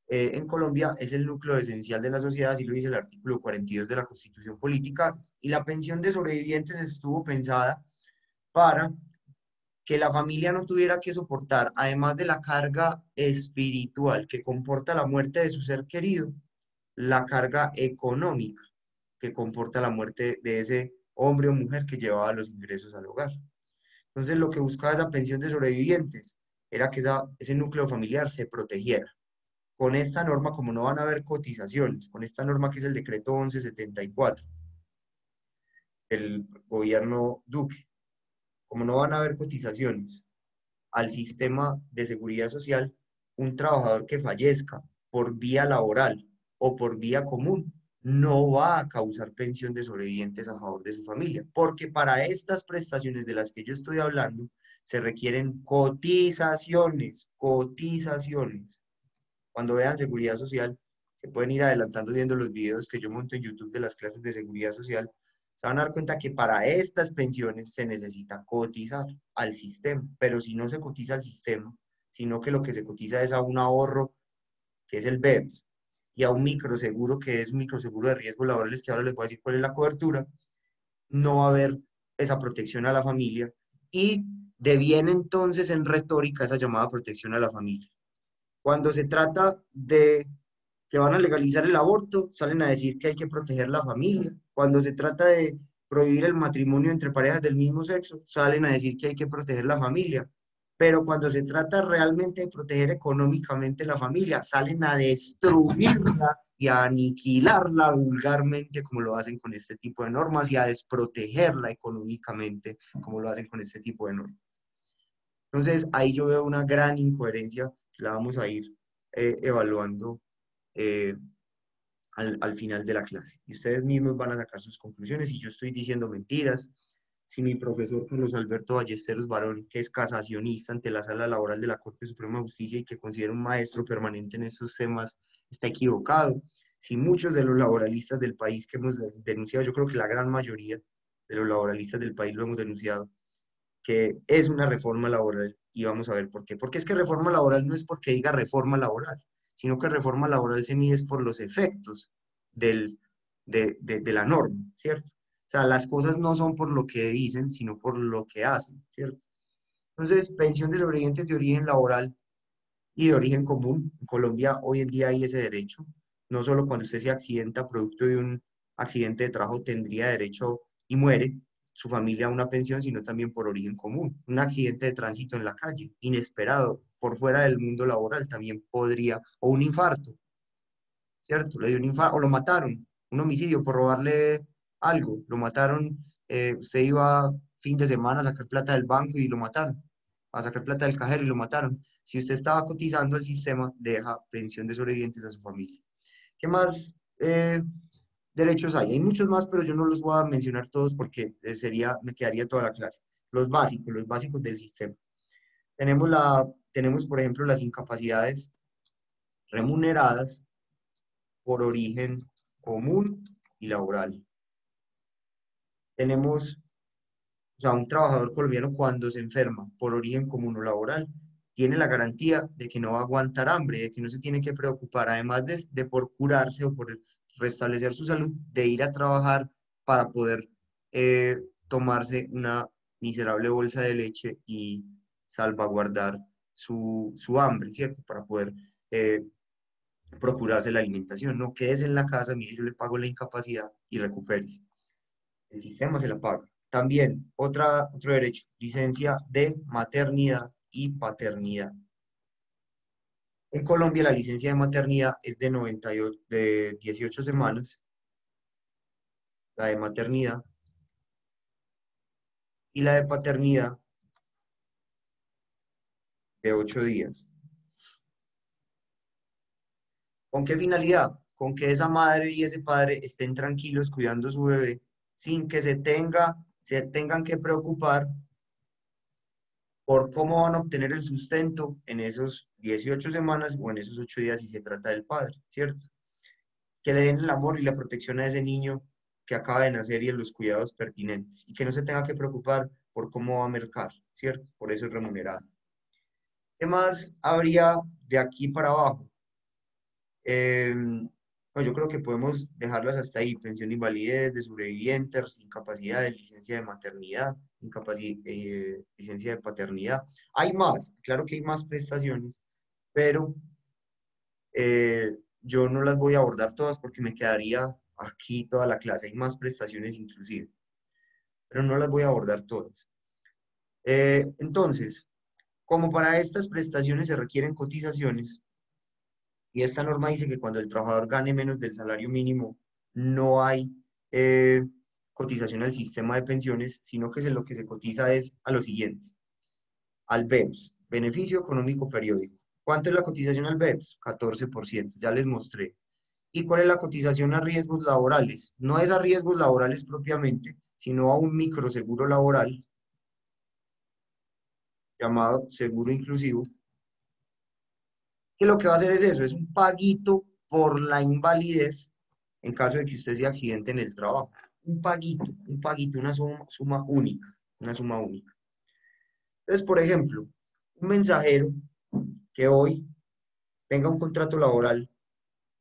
en Colombia es el núcleo esencial de la sociedad, así lo dice el artículo 42 de la Constitución Política, y la pensión de sobrevivientes estuvo pensada para que la familia no tuviera que soportar, además de la carga espiritual que comporta la muerte de su ser querido, la carga económica que comporta la muerte de ese hombre o mujer que llevaba los ingresos al hogar. Entonces, lo que buscaba esa pensión de sobrevivientes era que ese núcleo familiar se protegiera. Con esta norma, como no van a haber cotizaciones, con esta norma que es el decreto 1174 del gobierno Duque, como no van a haber cotizaciones al sistema de seguridad social, un trabajador que fallezca por vía laboral o por vía común no va a causar pensión de sobrevivientes a favor de su familia, porque para estas prestaciones de las que yo estoy hablando se requieren cotizaciones, cotizaciones. Cuando vean seguridad social, se pueden ir adelantando viendo los videos que yo monto en YouTube de las clases de seguridad social. Se van a dar cuenta que para estas pensiones se necesita cotizar al sistema, pero si no se cotiza al sistema, sino que lo que se cotiza es a un ahorro, que es el BEPS, y a un microseguro, que es un microseguro de riesgos laborales, que ahora les voy a decir cuál es la cobertura, no va a haber esa protección a la familia y deviene entonces en retórica esa llamada protección a la familia. Cuando se trata de que van a legalizar el aborto, salen a decir que hay que proteger la familia. Cuando se trata de prohibir el matrimonio entre parejas del mismo sexo, salen a decir que hay que proteger la familia. Pero cuando se trata realmente de proteger económicamente la familia, salen a destruirla y a aniquilarla vulgarmente, como lo hacen con este tipo de normas, y a desprotegerla económicamente, como lo hacen con este tipo de normas. Entonces, ahí yo veo una gran incoherencia que la vamos a ir evaluando eh, al final de la clase. Y ustedes mismos van a sacar sus conclusiones. Si yo estoy diciendo mentiras, si mi profesor Carlos Alberto Ballesteros Barón, que es casacionista ante la Sala Laboral de la Corte Suprema de Justicia y que considera un maestro permanente en estos temas, está equivocado. Si muchos de los laboralistas del país que hemos denunciado, yo creo que la gran mayoría de los laboralistas del país lo hemos denunciado, que es una reforma laboral, y vamos a ver por qué. Porque es que reforma laboral no es porque diga reforma laboral, sino que reforma laboral se mide por los efectos de la norma, ¿cierto? O sea, las cosas no son por lo que dicen, sino por lo que hacen, ¿cierto? Entonces, pensión de sobrevivientes de origen laboral y de origen común. En Colombia hoy en día hay ese derecho. No solo cuando usted se accidenta producto de un accidente de trabajo tendría derecho y muere su familia a una pensión, sino también por origen común. Un accidente de tránsito en la calle, inesperado, por fuera del mundo laboral, también podría, o un infarto, ¿cierto? Le dio un infarto, o lo mataron, un homicidio por robarle algo, lo mataron, usted iba fin de semana a sacar plata del banco y lo mataron, a sacar plata del cajero y lo mataron. Si usted estaba cotizando al sistema, deja pensión de sobrevivientes a su familia. ¿Qué más derechos hay? Hay muchos más, pero yo no los voy a mencionar todos porque me quedaría toda la clase. Los básicos del sistema. Tenemos, por ejemplo, las incapacidades remuneradas por origen común y laboral. Tenemos, o sea, un trabajador colombiano cuando se enferma por origen común o laboral, tiene la garantía de que no va a aguantar hambre, de que no se tiene que preocupar, además de por curarse o por restablecer su salud, de ir a trabajar para poder tomarse una miserable bolsa de leche y salvaguardar su hambre, ¿cierto? Para poder procurarse la alimentación. No quedes en la casa, mire, yo le pago la incapacidad y recupérese. El sistema se la paga. También, otro derecho, licencia de maternidad y paternidad. En Colombia, la licencia de maternidad es de 18 semanas, la de maternidad, y la de paternidad de 8 días. ¿Con qué finalidad? Con que esa madre y ese padre estén tranquilos cuidando a su bebé sin que se tengan que preocupar por cómo van a obtener el sustento en esos 18 semanas o en esos 8 días si se trata del padre, ¿cierto? Que le den el amor y la protección a ese niño que acaba de nacer y los cuidados pertinentes y que no se tenga que preocupar por cómo va a mercar, ¿cierto? Por eso es remunerado. ¿Qué más habría de aquí para abajo? No, yo creo que podemos dejarlas hasta ahí. Pensión de invalidez, de sobrevivientes, incapacidad, licencia de maternidad, licencia de paternidad. Hay más, claro que hay más prestaciones, pero yo no las voy a abordar todas porque me quedaría aquí toda la clase. Hay más prestaciones inclusive. pero no las voy a abordar todas. Entonces, como para estas prestaciones se requieren cotizaciones, y esta norma dice que cuando el trabajador gane menos del salario mínimo, no hay eh, cotización al sistema de pensiones, sino que lo que se cotiza es a lo siguiente: al BEPS, Beneficio Económico Periódico. ¿Cuánto es la cotización al BEPS? 14%, ya les mostré. ¿Y cuál es la cotización a riesgos laborales? No es a riesgos laborales propiamente, sino a un microseguro laboral llamado seguro inclusivo, que lo que va a hacer es eso, es un paguito por la invalidez en caso de que usted se accidente en el trabajo. Un paguito, una suma única, una suma única. Entonces, por ejemplo, un mensajero que hoy tenga un contrato laboral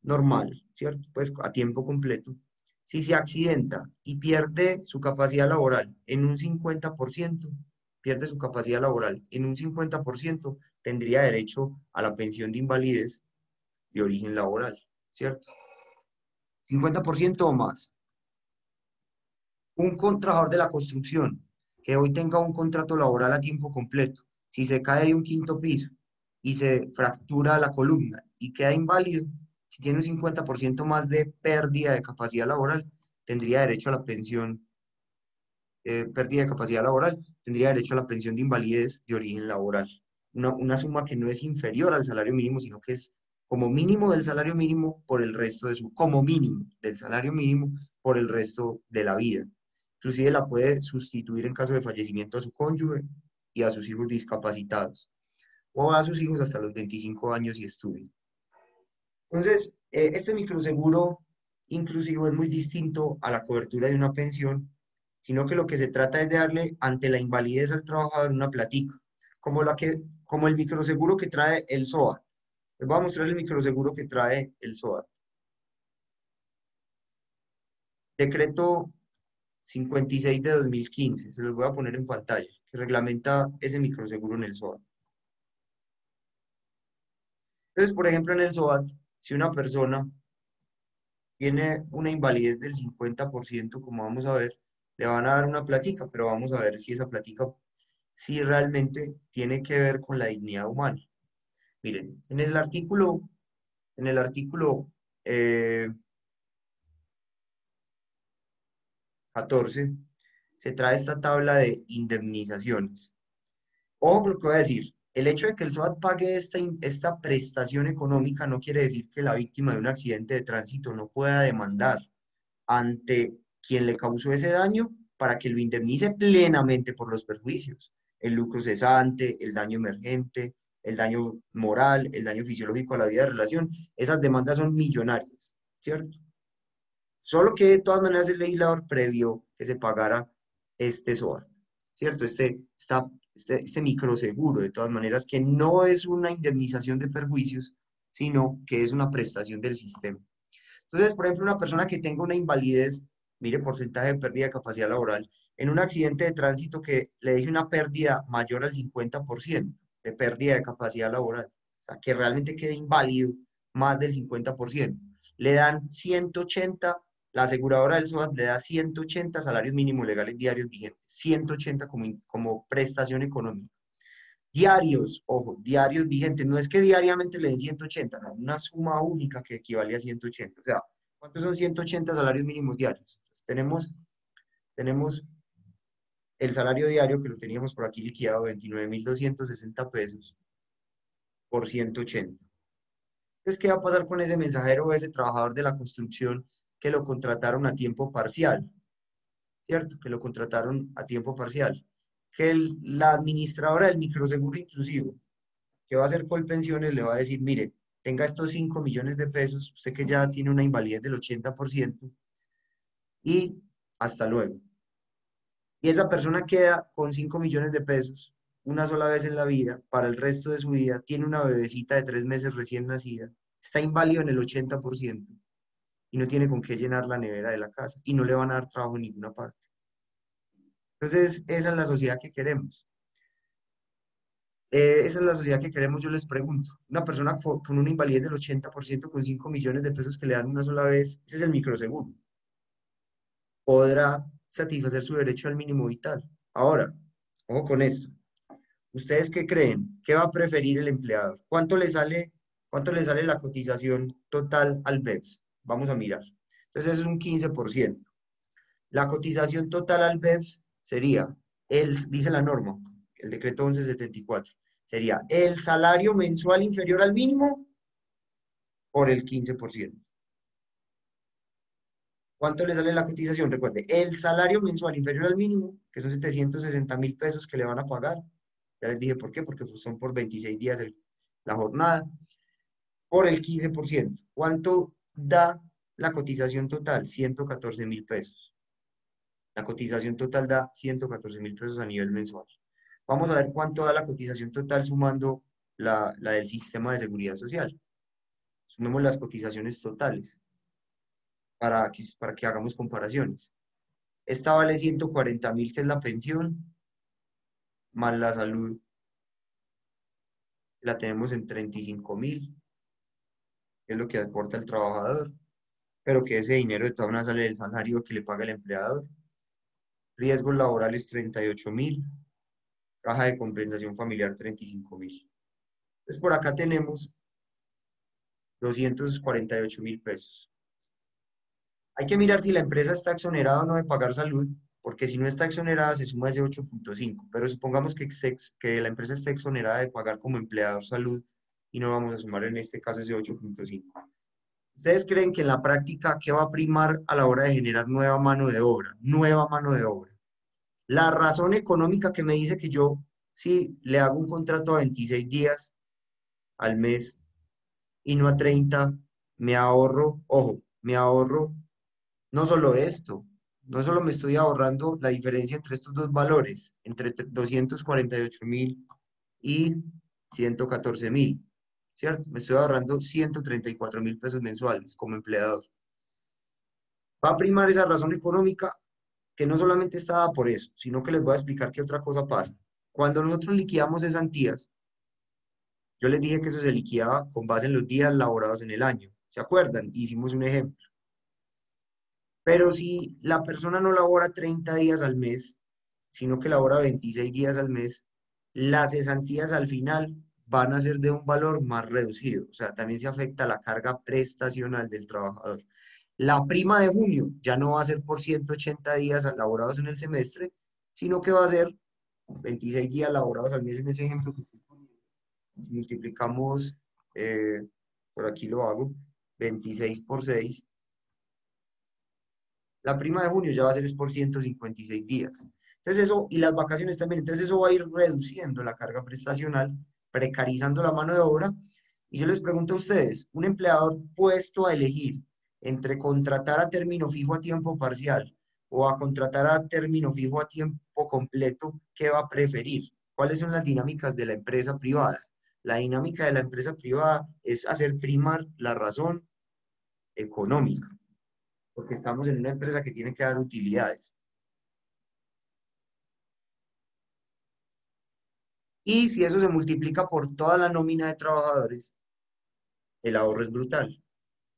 normal, ¿cierto? Pues a tiempo completo, si se accidenta y pierde su capacidad laboral en un 50%, pierde su capacidad laboral en un 50%, tendría derecho a la pensión de invalidez de origen laboral, ¿cierto? 50% o más. Un trabajador de la construcción que hoy tenga un contrato laboral a tiempo completo, si se cae de un quinto piso y se fractura la columna y queda inválido, si tiene un 50% más de pérdida de capacidad laboral, tendría derecho a la pensión, pérdida de capacidad laboral, tendría derecho a la pensión de invalidez de origen laboral. Una suma que no es inferior al salario mínimo, sino que es como mínimo del salario mínimo por el resto de su, como mínimo del salario mínimo por el resto de la vida. Inclusive la puede sustituir en caso de fallecimiento a su cónyuge y a sus hijos discapacitados, o a sus hijos hasta los 25 años y estudien. Entonces, este microseguro inclusivo es muy distinto a la cobertura de una pensión, sino que lo que se trata es de darle ante la invalidez al trabajador una platica, como el microseguro que trae el SOAT. Les voy a mostrar el microseguro que trae el SOAT. Decreto 56 de 2015, se los voy a poner en pantalla, que reglamenta ese microseguro en el SOAT. Entonces, por ejemplo, en el SOAT, si una persona tiene una invalidez del 50%, como vamos a ver, le van a dar una platica, pero vamos a ver si esa platica, si realmente tiene que ver con la dignidad humana. Miren, en el artículo 14, se trae esta tabla de indemnizaciones. Ojo con lo que voy a decir. El hecho de que el SOAT pague esta prestación económica no quiere decir que la víctima de un accidente de tránsito no pueda demandar ante quien le causó ese daño para que lo indemnice plenamente por los perjuicios. El lucro cesante, el daño emergente, el daño moral, el daño fisiológico a la vida de relación. Esas demandas son millonarias, ¿cierto? Solo que de todas maneras el legislador previó que se pagara este SOAT, ¿cierto? Este microseguro, de todas maneras, que no es una indemnización de perjuicios, sino que es una prestación del sistema. Entonces, por ejemplo, una persona que tenga una invalidez, mire, porcentaje de pérdida de capacidad laboral, en un accidente de tránsito que le deje una pérdida mayor al 50% de pérdida de capacidad laboral, o sea, que realmente quede inválido más del 50%, le dan 180, la aseguradora del SOAT le da 180 salarios mínimos legales diarios vigentes, 180 como prestación económica. Diarios, ojo, diarios vigentes, no es que diariamente le den 180, no, una suma única que equivale a 180. O sea, ¿cuántos son 180 salarios mínimos diarios? Entonces, tenemos el salario diario que lo teníamos por aquí liquidado, 29.260 pesos por 180. Entonces, ¿qué va a pasar con ese mensajero o ese trabajador de la construcción que lo contrataron a tiempo parcial? ¿Cierto? Que lo contrataron a tiempo parcial. Que la administradora del microseguro inclusivo, que va a hacer Colpensiones, le va a decir, mire, tenga estos 5 millones de pesos, usted que ya tiene una invalidez del 80%, y hasta luego. Y esa persona queda con 5 millones de pesos una sola vez en la vida, para el resto de su vida, tiene una bebecita de 3 meses recién nacida, está inválido en el 80% y no tiene con qué llenar la nevera de la casa y no le van a dar trabajo en ninguna parte. Entonces, esa es la sociedad que queremos. Esa es la sociedad que queremos, yo les pregunto. Una persona con una invalidez del 80% con 5 millones de pesos que le dan una sola vez, ese es el microseguro. ¿Podrá satisfacer su derecho al mínimo vital. Ahora, ojo con esto. ¿Ustedes qué creen? ¿Qué va a preferir el empleador? Cuánto le sale la cotización total al BEPS? Vamos a mirar. Entonces, eso es un 15%. La cotización total al BEPS sería, dice la norma, el decreto 1174, sería el salario mensual inferior al mínimo por el 15%. ¿Cuánto le sale la cotización? Recuerde, el salario mensual inferior al mínimo, que son 760.000 pesos que le van a pagar. Ya les dije por qué, porque son por 26 días la jornada, por el 15%. ¿Cuánto da la cotización total? 114.000 pesos. La cotización total da 114.000 pesos a nivel mensual. Vamos a ver cuánto da la cotización total sumando la del sistema de seguridad social. Sumemos las cotizaciones totales para que hagamos comparaciones. Esta vale 140.000, que es la pensión, más la salud, la tenemos en 35.000, que es lo que aporta el trabajador, pero que ese dinero de todas maneras sale del salario que le paga el empleador. Riesgos laborales 38.000, caja de compensación familiar 35.000. Entonces por acá tenemos 248.000 pesos. Hay que mirar si la empresa está exonerada o no de pagar salud, porque si no está exonerada se suma ese 8.5, pero supongamos que la empresa esté exonerada de pagar como empleador salud y no vamos a sumar en este caso ese 8.5. ¿Ustedes creen que en la práctica qué va a primar a la hora de generar nueva mano de obra? Nueva mano de obra. La razón económica que me dice que yo, si le hago un contrato a 26 días al mes y no a 30, me ahorro, ojo, me ahorro no solo esto, no solo me estoy ahorrando la diferencia entre estos dos valores, entre 248.000 y 114.000, ¿cierto? Me estoy ahorrando 134.000 pesos mensuales como empleador. Va a primar esa razón económica que no solamente está dada por eso, sino que les voy a explicar qué otra cosa pasa. Cuando nosotros liquidamos cesantías, yo les dije que eso se liquidaba con base en los días laborados en el año. ¿Se acuerdan? Hicimos un ejemplo. Pero si la persona no labora 30 días al mes, sino que labora 26 días al mes, las cesantías al final van a ser de un valor más reducido. O sea, también se afecta la carga prestacional del trabajador. La prima de junio ya no va a ser por 180 días laborados en el semestre, sino que va a ser 26 días laborados al mes en ese ejemplo que estoy poniendo. Si multiplicamos, por aquí lo hago, 26 por 6, la prima de junio ya va a ser por 156 días. Entonces eso, y las vacaciones también, entonces eso va a ir reduciendo la carga prestacional, precarizando la mano de obra. Y yo les pregunto a ustedes, un empleador puesto a elegir entre contratar a término fijo a tiempo parcial o a contratar a término fijo a tiempo completo, ¿qué va a preferir? ¿Cuáles son las dinámicas de la empresa privada? La dinámica de la empresa privada es hacer primar la razón económica, porque estamos en una empresa que tiene que dar utilidades. Y si eso se multiplica por toda la nómina de trabajadores, el ahorro es brutal.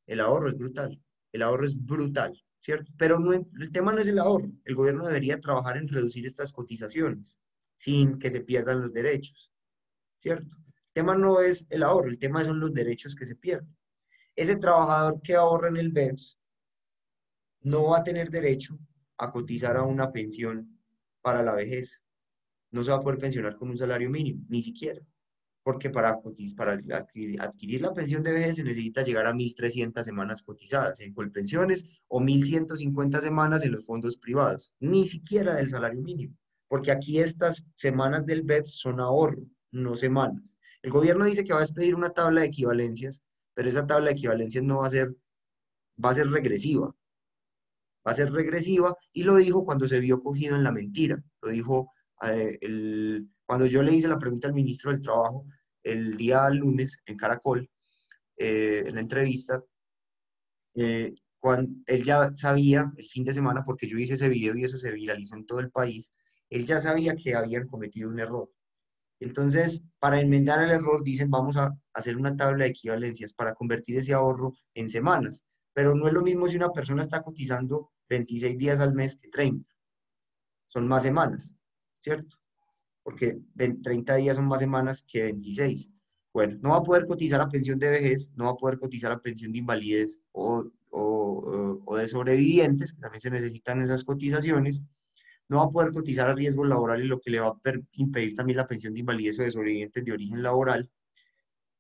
El ahorro es brutal. El ahorro es brutal, ¿cierto? Pero no, el tema no es el ahorro. El gobierno debería trabajar en reducir estas cotizaciones sin que se pierdan los derechos, ¿cierto? El tema no es el ahorro, el tema son los derechos que se pierden. Ese trabajador que ahorra en el BEPS no va a tener derecho a cotizar a una pensión para la vejez. No se va a poder pensionar con un salario mínimo, ni siquiera. Porque para adquirir la pensión de vejez se necesita llegar a 1.300 semanas cotizadas en Colpensiones o 1.150 semanas en los fondos privados, ni siquiera del salario mínimo, porque aquí estas semanas del BEPS son ahorro, no semanas. El gobierno dice que va a expedir una tabla de equivalencias, pero esa tabla de equivalencias no va a ser regresiva, va a ser regresiva, y lo dijo cuando se vio cogido en la mentira, lo dijo cuando yo le hice la pregunta al ministro del Trabajo el día lunes en Caracol, en la entrevista, cuando él ya sabía el fin de semana, porque yo hice ese video y eso se viralizó en todo el país, él ya sabía que habían cometido un error. Entonces, para enmendar el error, dicen, vamos a hacer una tabla de equivalencias para convertir ese ahorro en semanas. Pero no es lo mismo si una persona está cotizando 26 días al mes que 30. son más semanas, ¿cierto? Porque 30 días son más semanas que 26. Bueno, no va a poder cotizar a pensión de vejez, no va a poder cotizar a pensión de invalidez o de sobrevivientes, que también se necesitan esas cotizaciones. No va a poder cotizar a riesgos laborales, lo que le va a impedir también la pensión de invalidez o de sobrevivientes de origen laboral.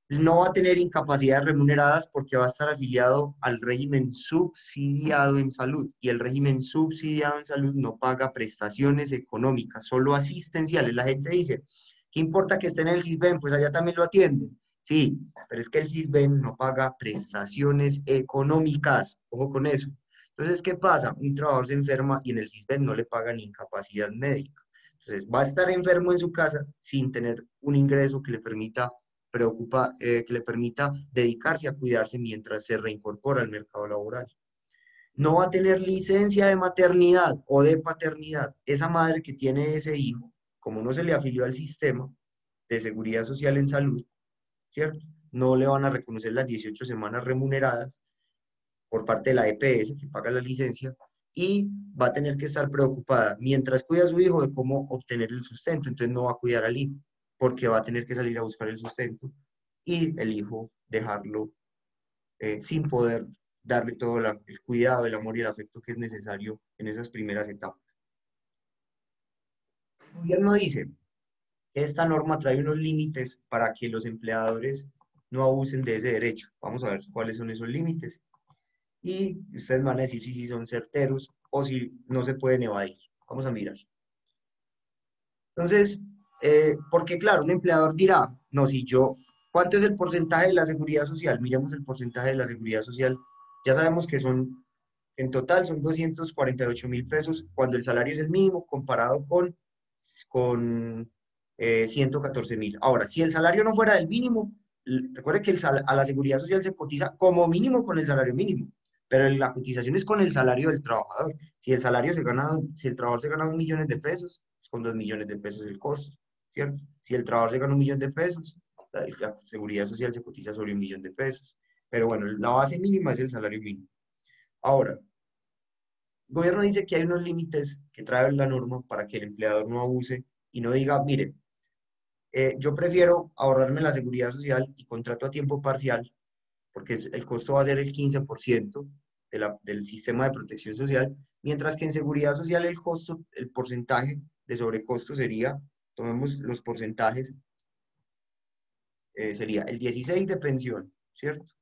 No va a tener incapacidades remuneradas porque va a estar afiliado al régimen subsidiado en salud, y el régimen subsidiado en salud no paga prestaciones económicas, solo asistenciales. La gente dice, ¿qué importa que esté en el SISBEN? Pues allá también lo atienden. Sí, pero es que el SISBEN no paga prestaciones económicas, ojo con eso. Entonces, ¿qué pasa? Un trabajador se enferma y en el SISBEN no le pagan incapacidad médica. Entonces, va a estar enfermo en su casa sin tener un ingreso que le permita que le permita dedicarse a cuidarse mientras se reincorpora al mercado laboral. No va a tener licencia de maternidad o de paternidad. Esa madre que tiene ese hijo, como no se le afilió al sistema de seguridad social en salud, ¿cierto? No le van a reconocer las 18 semanas remuneradas por parte de la EPS, que paga la licencia, y va a tener que estar preocupada mientras cuida a su hijo de cómo obtener el sustento. Entonces no va a cuidar al hijo, porque va a tener que salir a buscar el sustento y el hijo dejarlo sin poder darle todo el cuidado, el amor y el afecto que es necesario en esas primeras etapas. El gobierno dice que esta norma trae unos límites para que los empleadores no abusen de ese derecho. Vamos a ver cuáles son esos límites. Y ustedes van a decir si son certeros o si no se pueden evadir. Vamos a mirar. Entonces, porque claro, un empleador dirá, no, si yo, ¿cuánto es el porcentaje de la seguridad social? Miremos el porcentaje de la seguridad social. Ya sabemos que en total son 248.000 pesos cuando el salario es el mínimo comparado con 114.000. Ahora, si el salario no fuera del mínimo, recuerde que a la seguridad social se cotiza como mínimo con el salario mínimo, pero la cotización es con el salario del trabajador. Si el trabajador se gana 2 millones de pesos, es con 2 millones de pesos el costo, ¿cierto? Si el trabajador se gana 1 millón de pesos, la seguridad social se cotiza sobre 1 millón de pesos. Pero bueno, la base mínima es el salario mínimo. Ahora, el gobierno dice que hay unos límites que trae la norma para que el empleador no abuse y no diga, mire, yo prefiero ahorrarme la seguridad social y contrato a tiempo parcial, porque el costo va a ser el 15% del sistema de protección social, mientras que en seguridad social el costo, el porcentaje de sobrecosto sería, tomemos los porcentajes, sería el 16 de pensión, ¿cierto?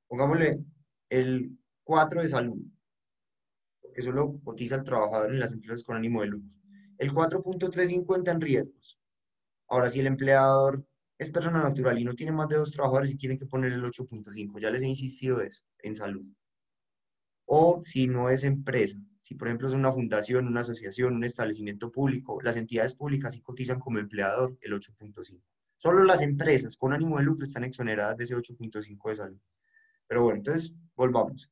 Pongámosle el 4 de salud, que solo cotiza el trabajador en las empresas con ánimo de lucro. El 4.350 en riesgos. Ahora, si el empleador es persona natural y no tiene más de 2 trabajadores y tiene que poner el 8.5, ya les he insistido de eso, en salud. O si no es empresa, si por ejemplo es una fundación, una asociación, un establecimiento público, las entidades públicas sí cotizan como empleador el 8.5. Solo las empresas con ánimo de lucro están exoneradas de ese 8.5 de salud. Pero bueno, entonces volvamos.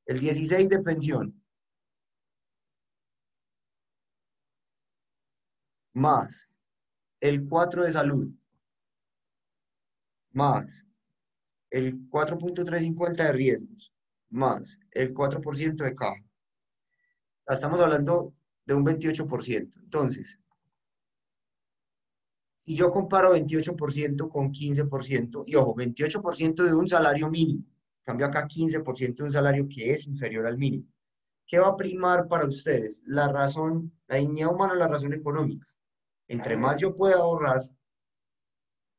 El 16 de pensión más el 4 de salud más el 4.350 de riesgos más el 4% de caja. Estamos hablando de un 28%. Entonces, si yo comparo 28% con 15%, y ojo, 28% de un salario mínimo, cambio acá 15% de un salario que es inferior al mínimo, ¿qué va a primar para ustedes? La razón, la dignidad humana o la razón económica. Entre más yo pueda ahorrar,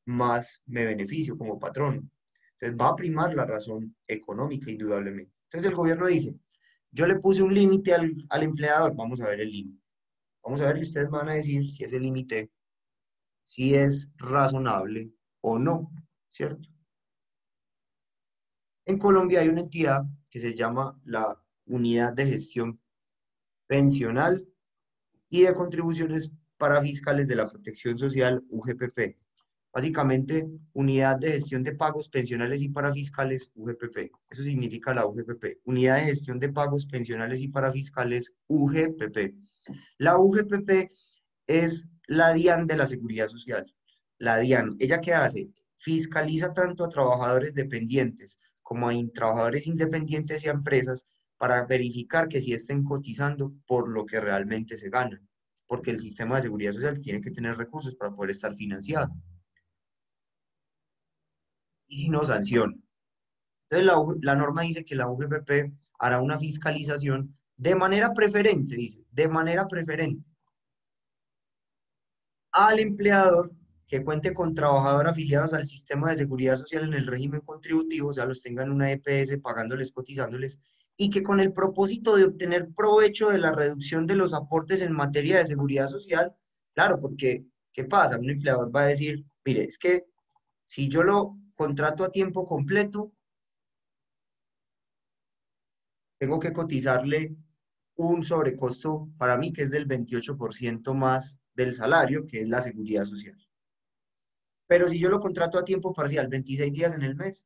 más me beneficio como patrono. Entonces va a primar la razón económica, indudablemente. Entonces el gobierno dice, yo le puse un límite al empleador, vamos a ver el límite. Vamos a ver y ustedes van a decir si ese límite, si es razonable o no, ¿cierto? En Colombia hay una entidad que se llama la Unidad de Gestión Pensional y de Contribuciones para Fiscales de la Protección Social, UGPP. Básicamente, Unidad de Gestión de Pagos Pensionales y Parafiscales, UGPP. Eso significa la UGPP. Unidad de Gestión de Pagos Pensionales y Parafiscales, UGPP. La UGPP es la DIAN de la Seguridad Social. La DIAN, ¿ella qué hace? Fiscaliza tanto a trabajadores dependientes como a trabajadores independientes y a empresas para verificar que sí estén cotizando por lo que realmente se ganan, porque el sistema de seguridad social tiene que tener recursos para poder estar financiado. Y si no, sanciona. Entonces, la norma dice que la UGPP hará una fiscalización de manera preferente, dice, de manera preferente al empleador que cuente con trabajadores afiliados al sistema de seguridad social en el régimen contributivo, o sea, los tengan una EPS pagándoles, cotizándoles, y que con el propósito de obtener provecho de la reducción de los aportes en materia de seguridad social, claro, porque, ¿qué pasa? Un empleador va a decir, mire, es que si yo lo contrato a tiempo completo, tengo que cotizarle un sobrecosto para mí que es del 28% más del salario, que es la seguridad social. Pero si yo lo contrato a tiempo parcial, 26 días en el mes,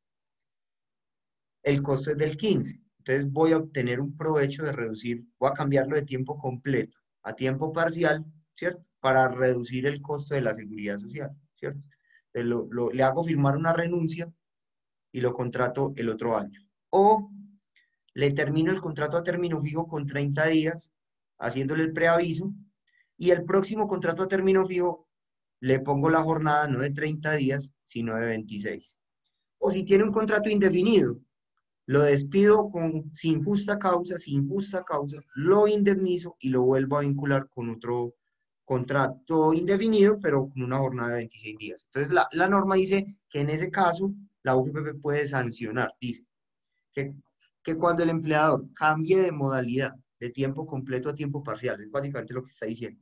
el costo es del 15. Entonces voy a obtener un provecho de reducir, voy a cambiarlo de tiempo completo a tiempo parcial, ¿cierto? Para reducir el costo de la seguridad social, ¿cierto? Entonces le hago firmar una renuncia y lo contrato el otro año. O le termino el contrato a término fijo con 30 días, haciéndole el preaviso, y el próximo contrato a término fijo le pongo la jornada no de 30 días, sino de 26. O si tiene un contrato indefinido, lo despido sin justa causa, lo indemnizo y lo vuelvo a vincular con otro contrato indefinido, pero con una jornada de 26 días. Entonces, la norma dice que en ese caso, la UGPP puede sancionar, dice que, que cuando el empleador cambie de modalidad de tiempo completo a tiempo parcial, es básicamente lo que está diciendo,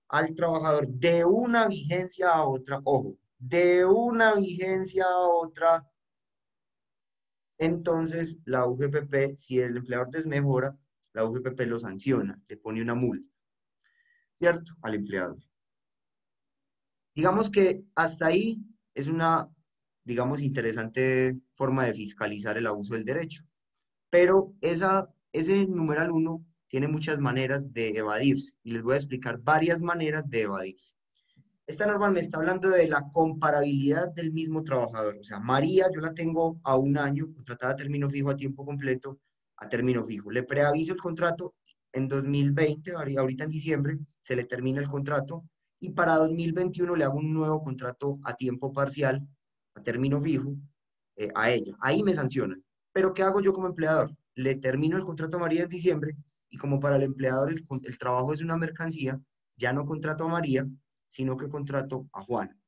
al trabajador de una vigencia a otra, ojo, de una vigencia a otra, entonces la UGPP, si el empleador desmejora, la UGPP lo sanciona, le pone una multa, ¿cierto? Al empleador. Digamos que hasta ahí es una, digamos, interesante forma de fiscalizar el abuso del derecho. Pero ese numeral uno tiene muchas maneras de evadirse y les voy a explicar varias maneras de evadirse. Esta norma me está hablando de la comparabilidad del mismo trabajador. O sea, María yo la tengo a un año, contratada a término fijo, a tiempo completo, a término fijo. Le preaviso el contrato en 2020, ahorita en diciembre, se le termina el contrato y para 2021 le hago un nuevo contrato a tiempo parcial, a término fijo, a ella. Ahí me sancionan. Pero ¿qué hago yo como empleador? Le termino el contrato a María en diciembre y como para el empleador el trabajo es una mercancía, ya no contrato a María, sino que contrato a Juan.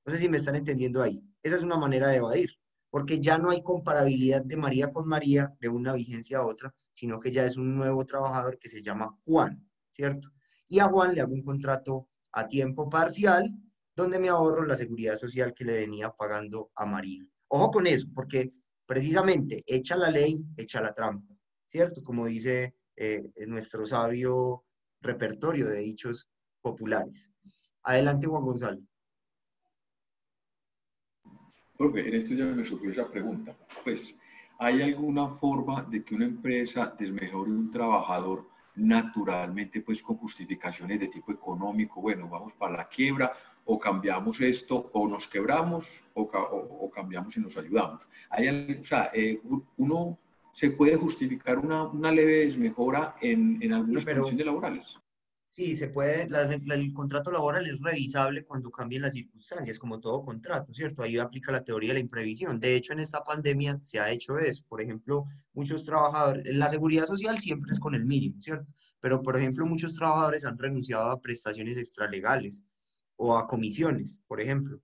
No sé si me están entendiendo ahí. Esa es una manera de evadir, porque ya no hay comparabilidad de María con María de una vigencia a otra, sino que ya es un nuevo trabajador que se llama Juan, ¿cierto? Y a Juan le hago un contrato a tiempo parcial, donde me ahorro la seguridad social que le venía pagando a María. Ojo con eso, porque precisamente echa la ley, echa la trampa, ¿cierto? Como dice nuestro sabio repertorio de dichos populares. Adelante, Juan Gonzalo. Profe, en esto ya me surgió esa pregunta. Pues, ¿hay alguna forma de que una empresa desmejore un trabajador naturalmente, pues con justificaciones de tipo económico? Bueno, vamos para la quiebra, o cambiamos esto, o nos quebramos, o cambiamos y nos ayudamos. O sea, uno se puede justificar una leve desmejora en Sí, algunas pero condiciones laborales. sí, se puede, el contrato laboral es revisable cuando cambien las circunstancias, como todo contrato, ¿cierto? Ahí aplica la teoría de la imprevisión. De hecho, en esta pandemia se ha hecho eso. Por ejemplo, muchos trabajadores, la seguridad social siempre es con el mínimo, ¿cierto? Pero, por ejemplo, muchos trabajadores han renunciado a prestaciones extralegales o a comisiones, por ejemplo,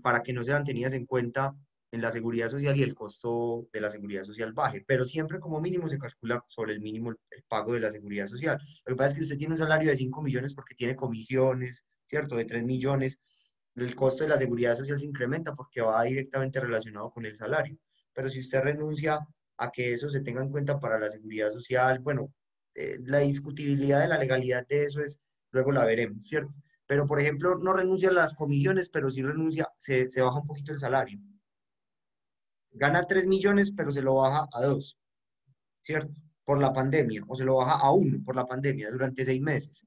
para que no sean tenidas en cuenta en la seguridad social y el costo de la seguridad social baje, pero siempre como mínimo se calcula sobre el mínimo el pago de la seguridad social. Lo que pasa es que usted tiene un salario de 5 millones porque tiene comisiones, ¿cierto? De 3 millones, el costo de la seguridad social se incrementa porque va directamente relacionado con el salario. Pero si usted renuncia a que eso se tenga en cuenta para la seguridad social, bueno, la discutibilidad de la legalidad de eso es, luego la veremos, ¿cierto? Pero, por ejemplo, no renuncia a las comisiones, pero sí renuncia, se baja un poquito el salario. Gana 3 millones, pero se lo baja a 2, ¿cierto? Por la pandemia, o se lo baja a 1 por la pandemia durante 6 meses.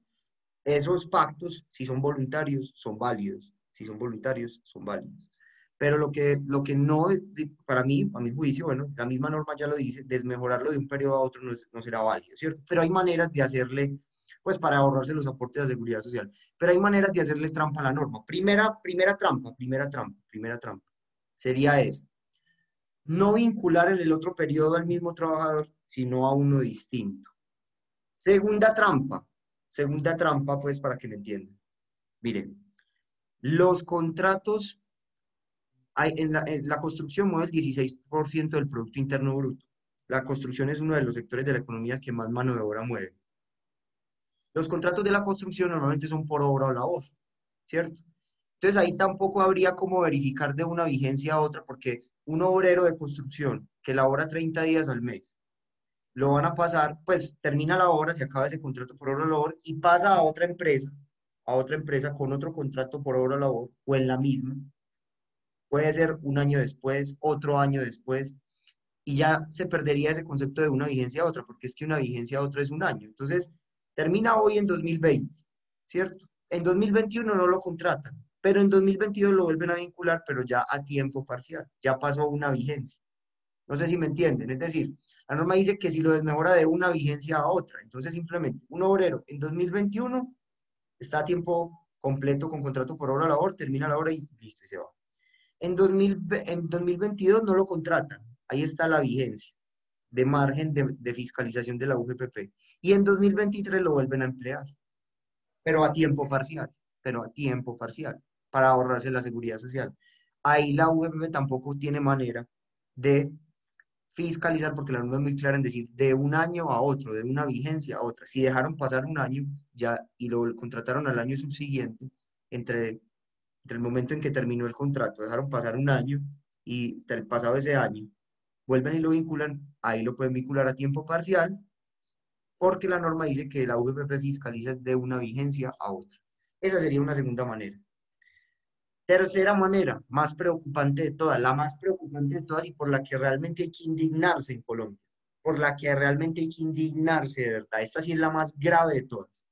Esos pactos, si son voluntarios, son válidos. Si son voluntarios, son válidos. Pero lo que no, para mí, a mi juicio, bueno, la misma norma ya lo dice, desmejorarlo de un periodo a otro no será válido, ¿cierto? Pero hay maneras de hacerle, pues para ahorrarse los aportes de seguridad social, pero hay maneras de hacerle trampa a la norma. Primera trampa, sería eso. No vincular en el otro periodo al mismo trabajador, sino a uno distinto. Segunda trampa, pues para que me entiendan. Miren, los contratos en la construcción mueve el 16% del Producto Interno Bruto. La construcción es uno de los sectores de la economía que más mano de obra mueve. Los contratos de la construcción normalmente son por obra o labor, ¿cierto? Entonces ahí tampoco habría como verificar de una vigencia a otra, porque un obrero de construcción que labora 30 días al mes, lo van a pasar, pues termina la obra, se acaba ese contrato por obra o labor y pasa a otra empresa con otro contrato por obra o labor o en la misma. Puede ser un año después, otro año después, y ya se perdería ese concepto de una vigencia a otra, porque es que una vigencia a otra es un año. Entonces, termina hoy en 2020, ¿cierto? En 2021 no lo contratan, pero en 2022 lo vuelven a vincular, pero ya a tiempo parcial, ya pasó una vigencia. No sé si me entienden, es decir, la norma dice que si lo desmejora de una vigencia a otra, entonces simplemente un obrero en 2021 está a tiempo completo con contrato por obra o labor, termina la obra y listo, y se va. En 2022 no lo contratan, ahí está la vigencia de margen de fiscalización de la UGPP. Y en 2023 lo vuelven a emplear, pero a tiempo parcial, para ahorrarse la seguridad social. Ahí la UGPP tampoco tiene manera de fiscalizar, porque la norma es muy clara en decir de un año a otro, de una vigencia a otra. Si dejaron pasar un año ya y lo contrataron al año subsiguiente, entre el momento en que terminó el contrato, dejaron pasar un año y pasado ese año, vuelven y lo vinculan, ahí lo pueden vincular a tiempo parcial, porque la norma dice que la UGPP fiscaliza de una vigencia a otra. Esa sería una segunda manera. Tercera manera, más preocupante de todas, la más preocupante de todas y por la que realmente hay que indignarse en Colombia, por la que realmente hay que indignarse de verdad, esta sí es la más grave de todas,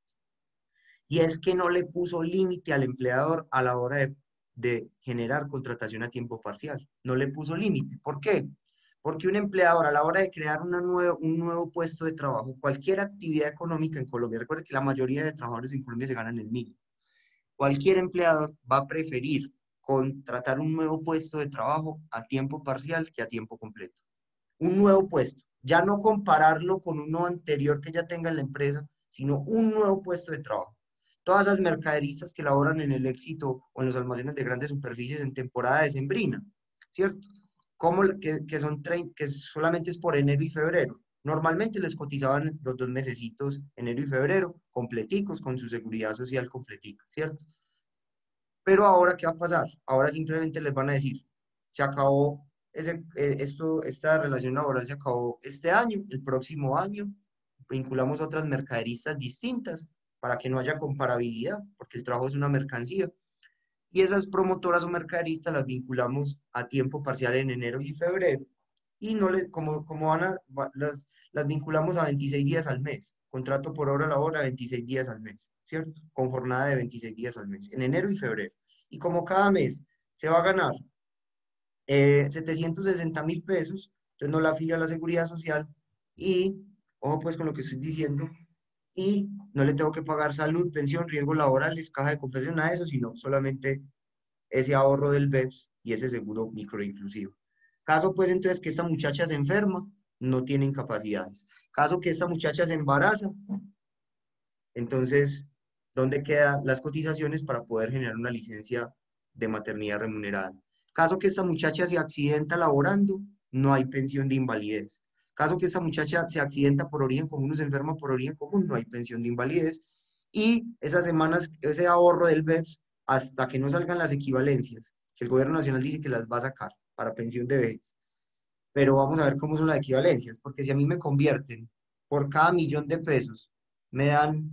y es que no le puso límite al empleador a la hora de generar contratación a tiempo parcial. No le puso límite. ¿Por qué? Porque un empleador a la hora de crear un nuevo puesto de trabajo, cualquier actividad económica en Colombia, recuerda que la mayoría de trabajadores en Colombia se ganan el mínimo. Cualquier empleador va a preferir contratar un nuevo puesto de trabajo a tiempo parcial que a tiempo completo. Un nuevo puesto. Ya no compararlo con uno anterior que ya tenga en la empresa, sino un nuevo puesto de trabajo. Todas esas mercaderistas que laboran en el Éxito o en los almacenes de grandes superficies en temporada decembrina, ¿cierto? Como que solamente es por enero y febrero. Normalmente les cotizaban los 2 mesecitos, enero y febrero, completicos, con su seguridad social completica, ¿cierto? Pero ahora, ¿qué va a pasar? Ahora simplemente les van a decir, se acabó esta relación laboral se acabó este año, el próximo año, vinculamos otras mercaderistas distintas para que no haya comparabilidad, porque el trabajo es una mercancía. Y esas promotoras o mercaderistas las vinculamos a tiempo parcial en enero y febrero. Y no les, como las vinculamos a 26 días al mes. Contrato por hora labor a 26 días al mes, ¿cierto? Con jornada de 26 días al mes, en enero y febrero. Y como cada mes se va a ganar 760.000 pesos, entonces no la afilia a la seguridad social y, ojo pues con lo que estoy diciendo, y no le tengo que pagar salud, pensión, riesgos laborales, caja de compensación, nada de eso, sino solamente ese ahorro del BEPS y ese seguro microinclusivo. Caso pues entonces que esta muchacha se enferma, no tiene incapacidades. Caso que esta muchacha se embaraza, entonces, ¿dónde quedan las cotizaciones para poder generar una licencia de maternidad remunerada? Caso que esta muchacha se accidenta laborando, no hay pensión de invalidez. Caso que esta muchacha se accidenta por origen común o se enferma por origen común, no hay pensión de invalidez. Y esas semanas, ese ahorro del BEPS, hasta que no salgan las equivalencias, que el gobierno nacional dice que las va a sacar para pensión de vejez. Pero vamos a ver cómo son las equivalencias, porque si a mí me convierten por cada 1.000.000 de pesos, me dan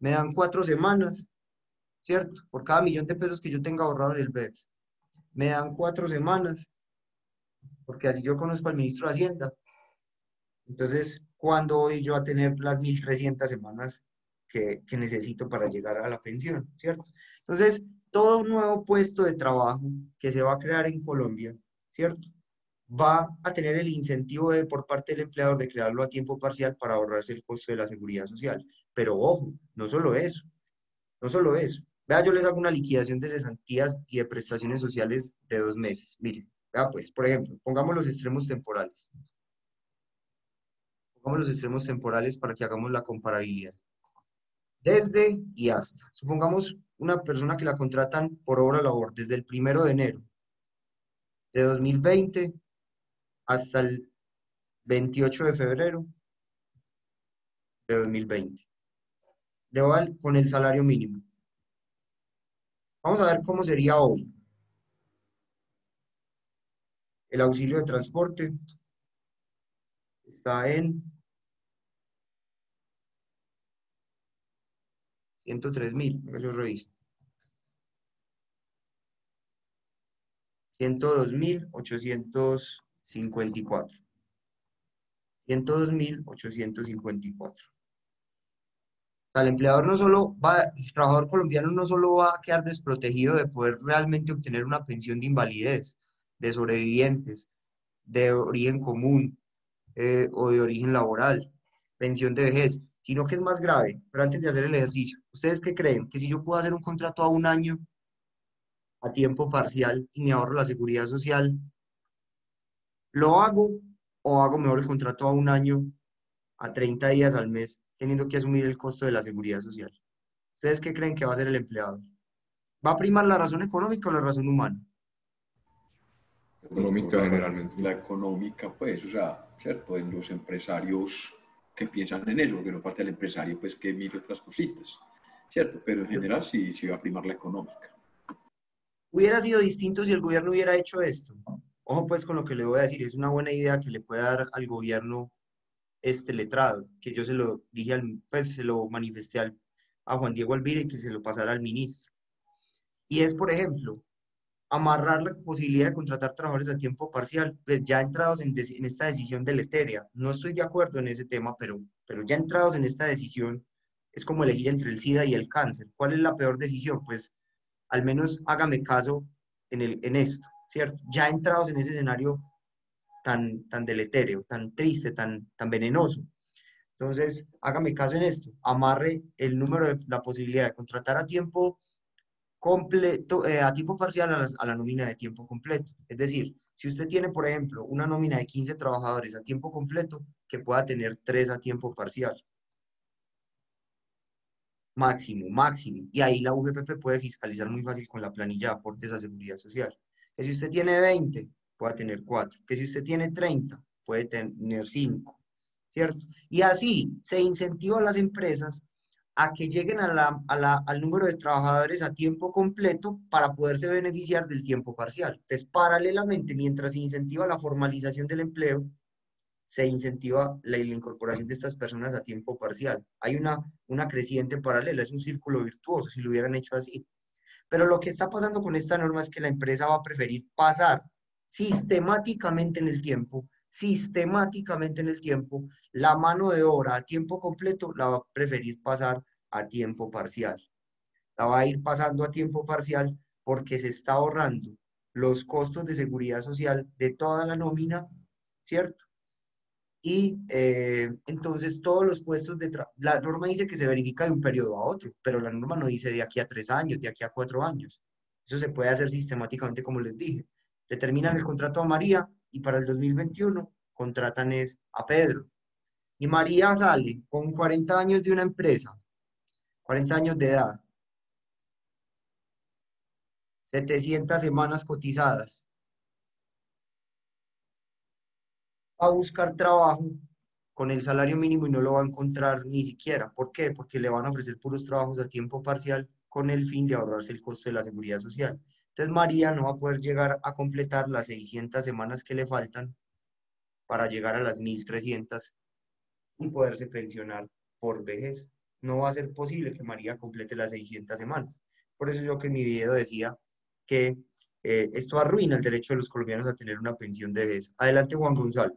me dan 4 semanas, ¿cierto? Por cada 1.000.000 de pesos que yo tenga ahorrado en el BEPS. Me dan 4 semanas, porque así yo conozco al ministro de Hacienda. Entonces, ¿cuándo voy yo a tener las 1.300 semanas que necesito para llegar a la pensión, ¿cierto? Entonces, todo nuevo puesto de trabajo que se va a crear en Colombia, ¿cierto? Va a tener el incentivo por parte del empleador de crearlo a tiempo parcial para ahorrarse el costo de la seguridad social. Pero ojo, no solo eso, no solo eso. Vea, yo les hago una liquidación de cesantías y de prestaciones sociales de 2 meses. Miren, vea pues, por ejemplo, pongamos los extremos temporales. Pongamos los extremos temporales para que hagamos la comparabilidad. Desde y hasta. Supongamos una persona que la contratan por obra labor desde el 1 de enero de 2020 hasta el 28 de febrero de 2020. Con el salario mínimo. Vamos a ver cómo sería hoy. El auxilio de transporte está en 103.000, yo reviso. 102.854. 102.854. O sea, el empleador no solo va, el trabajador colombiano no solo va a quedar desprotegido de poder realmente obtener una pensión de invalidez, de sobrevivientes, de origen común o de origen laboral, pensión de vejez, sino que es más grave. Pero antes de hacer el ejercicio, ¿ustedes qué creen? Que si yo puedo hacer un contrato a 1 año a tiempo parcial y me ahorro la seguridad social, ¿lo hago o hago mejor el contrato a 1 año a 30 días al mes, teniendo que asumir el costo de la seguridad social? ¿Ustedes qué creen que va a hacer el empleador? ¿Va a primar la razón económica o la razón humana? Económica, generalmente la económica, pues, o sea, ¿cierto? En los empresarios que piensan en eso, porque no parte del empresario, pues, que mire otras cositas, ¿cierto? Pero en general sí, sí va a primar la económica. Hubiera sido distinto si el gobierno hubiera hecho esto. Ojo pues con lo que le voy a decir, es una buena idea que le pueda dar al gobierno este letrado, que yo se lo dije, pues se lo manifesté a Juan Diego Alvira y que se lo pasara al ministro. Y es, por ejemplo, amarrar la posibilidad de contratar trabajadores a tiempo parcial, pues ya entrados en esta decisión deletérea. No estoy de acuerdo en ese tema, pero ya entrados en esta decisión, es como elegir entre el SIDA y el cáncer. ¿Cuál es la peor decisión? Pues al menos hágame caso en esto, ¿cierto? Ya entrados en ese escenario tan deletéreo, tan triste, tan venenoso. Entonces, hágame caso en esto, amarre el número de la posibilidad de contratar a tiempo completo, a tiempo parcial a la nómina de tiempo completo. Es decir, si usted tiene, por ejemplo, una nómina de 15 trabajadores a tiempo completo, que pueda tener 3 a tiempo parcial. Máximo, máximo. Y ahí la UGPP puede fiscalizar muy fácil con la planilla de aportes a seguridad social. Que si usted tiene 20, pueda tener 4. Que si usted tiene 30, puede tener 5. ¿Cierto? Y así se incentiva a las empresas a que lleguen al número de trabajadores a tiempo completo para poderse beneficiar del tiempo parcial. Entonces, paralelamente, mientras se incentiva la formalización del empleo, se incentiva la incorporación de estas personas a tiempo parcial. Hay una creciente paralela, es un círculo virtuoso si lo hubieran hecho así. Pero lo que está pasando con esta norma es que la empresa va a preferir pasar sistemáticamente en el tiempo, la mano de obra a tiempo completo la va a preferir pasar a tiempo parcial. La va a ir pasando a tiempo parcial porque se está ahorrando los costos de seguridad social de toda la nómina, ¿cierto? Y entonces todos los puestos de trabajo, la norma dice que se verifica de un periodo a otro, pero la norma no dice de aquí a 3 años, de aquí a 4 años. Eso se puede hacer sistemáticamente, como les dije. Le terminan el contrato a María y para el 2021 contratan es a Pedro. Y María sale con 40 años de una empresa, 40 años de edad, 700 semanas cotizadas, a buscar trabajo con el salario mínimo y no lo va a encontrar ni siquiera. ¿Por qué? Porque le van a ofrecer puros trabajos a tiempo parcial con el fin de ahorrarse el costo de la seguridad social. Entonces María no va a poder llegar a completar las 600 semanas que le faltan para llegar a las 1.300 y poderse pensionar por vejez. No va a ser posible que María complete las 600 semanas. Por eso yo que en mi video decía que esto arruina el derecho de los colombianos a tener una pensión de vejez. Adelante, Juan Gonzalo.